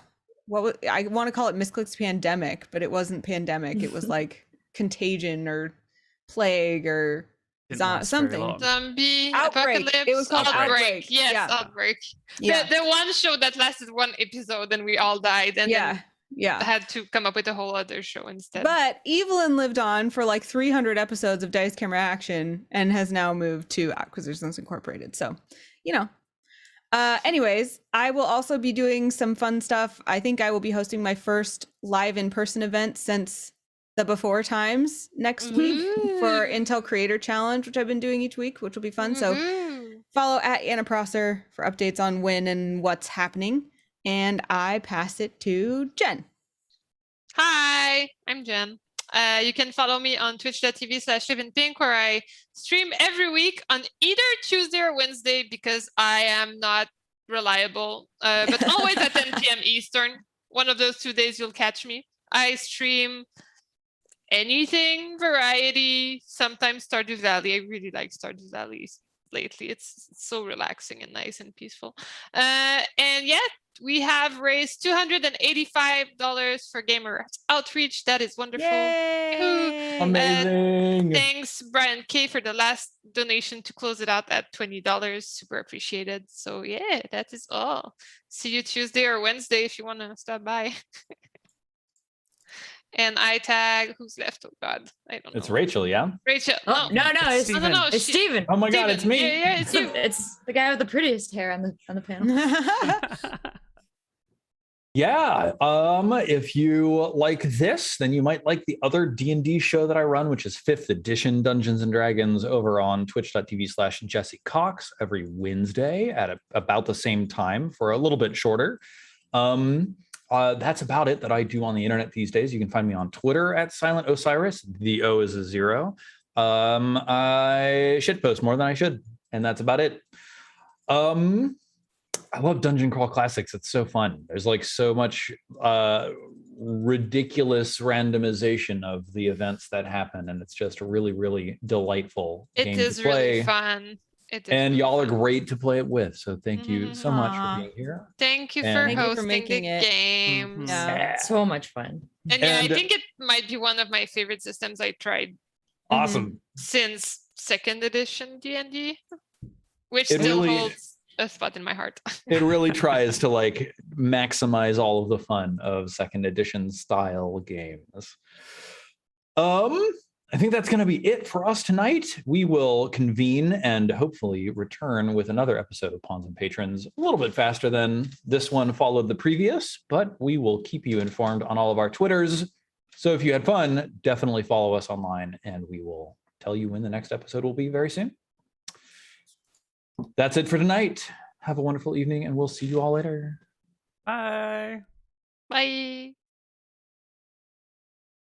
S2: want to call it Misclicks Pandemic, but it wasn't pandemic. It was like Contagion or Plague or something.
S4: Zombie
S2: Outbreak.
S4: Apocalypse.
S2: It was called Outbreak.
S4: Yes,
S2: yeah.
S4: Outbreak.
S2: Yeah.
S4: The one show that lasted one episode and we all died and then had to come up with a whole other show instead.
S2: But Evelyn lived on for like 300 episodes of Dice Camera Action and has now moved to Acquisitions Incorporated. So, anyways, I will also be doing some fun stuff. I think I will be hosting my first live in-person event since the before times next week for Intel Creator Challenge, which I've been doing each week, which will be fun. So follow at Anna Prosser for updates on when and what's happening. And I pass it to Jen.
S4: Hi, I'm Jen. You can follow me on twitch.tv/liveinpink, where I stream every week on either Tuesday or Wednesday because I am not reliable, but always at 10 p.m. Eastern. One of those 2 days you'll catch me. I stream anything, variety, sometimes Stardew Valley. I really like Stardew Valley lately. It's so relaxing and nice and peaceful. And yeah, we have raised $285 for Gamer Outreach. That is wonderful.
S2: Yay!
S1: Amazing.
S4: Thanks, Brian K, for the last donation to close it out at $20. Super appreciated. So yeah, that is all. See you Tuesday or Wednesday if you want to stop by. And I tag who's left? Oh God, I don't know.
S1: It's Rachel, yeah?
S4: Rachel.
S5: Oh, no, it's
S3: Steven.
S4: No,
S5: It's Steven.
S1: Oh my God, it's me.
S4: Yeah, it's you.
S5: It's the guy with the prettiest hair on the panel.
S1: Yeah, if you like this, then you might like the other D&D show that I run, which is 5th edition Dungeons and Dragons over on twitch.tv/Jesse Cox every Wednesday at about the same time for a little bit shorter. That's about it that I do on the internet these days. You can find me on Twitter at Silent Osiris. The O is a 0. I shitpost more than I should, and that's about it. I love Dungeon Crawl Classics. It's so fun. There's like so much ridiculous randomization of the events that happen, and it's just a really, really delightful game to play.
S4: Really fun.
S1: And y'all are great to play it with. So thank you so much for being here.
S4: Thank you for hosting the games.
S5: Yeah, so much fun.
S4: And yeah, I think it might be one of my favorite systems I tried.
S1: Awesome.
S4: Since 2nd edition D&D, which
S1: It
S4: still
S1: really
S4: holds a spot in my heart.
S1: It really tries to like maximize all of the fun of 2nd edition style games. I think that's going to be it for us tonight. We will convene and hopefully return with another episode of Pawns and Patrons a little bit faster than this one followed the previous, but we will keep you informed on all of our Twitters. So if you had fun, definitely follow us online and we will tell you when the next episode will be very soon. That's it for tonight. Have a wonderful evening and we'll see you all later.
S3: Bye.
S4: Bye.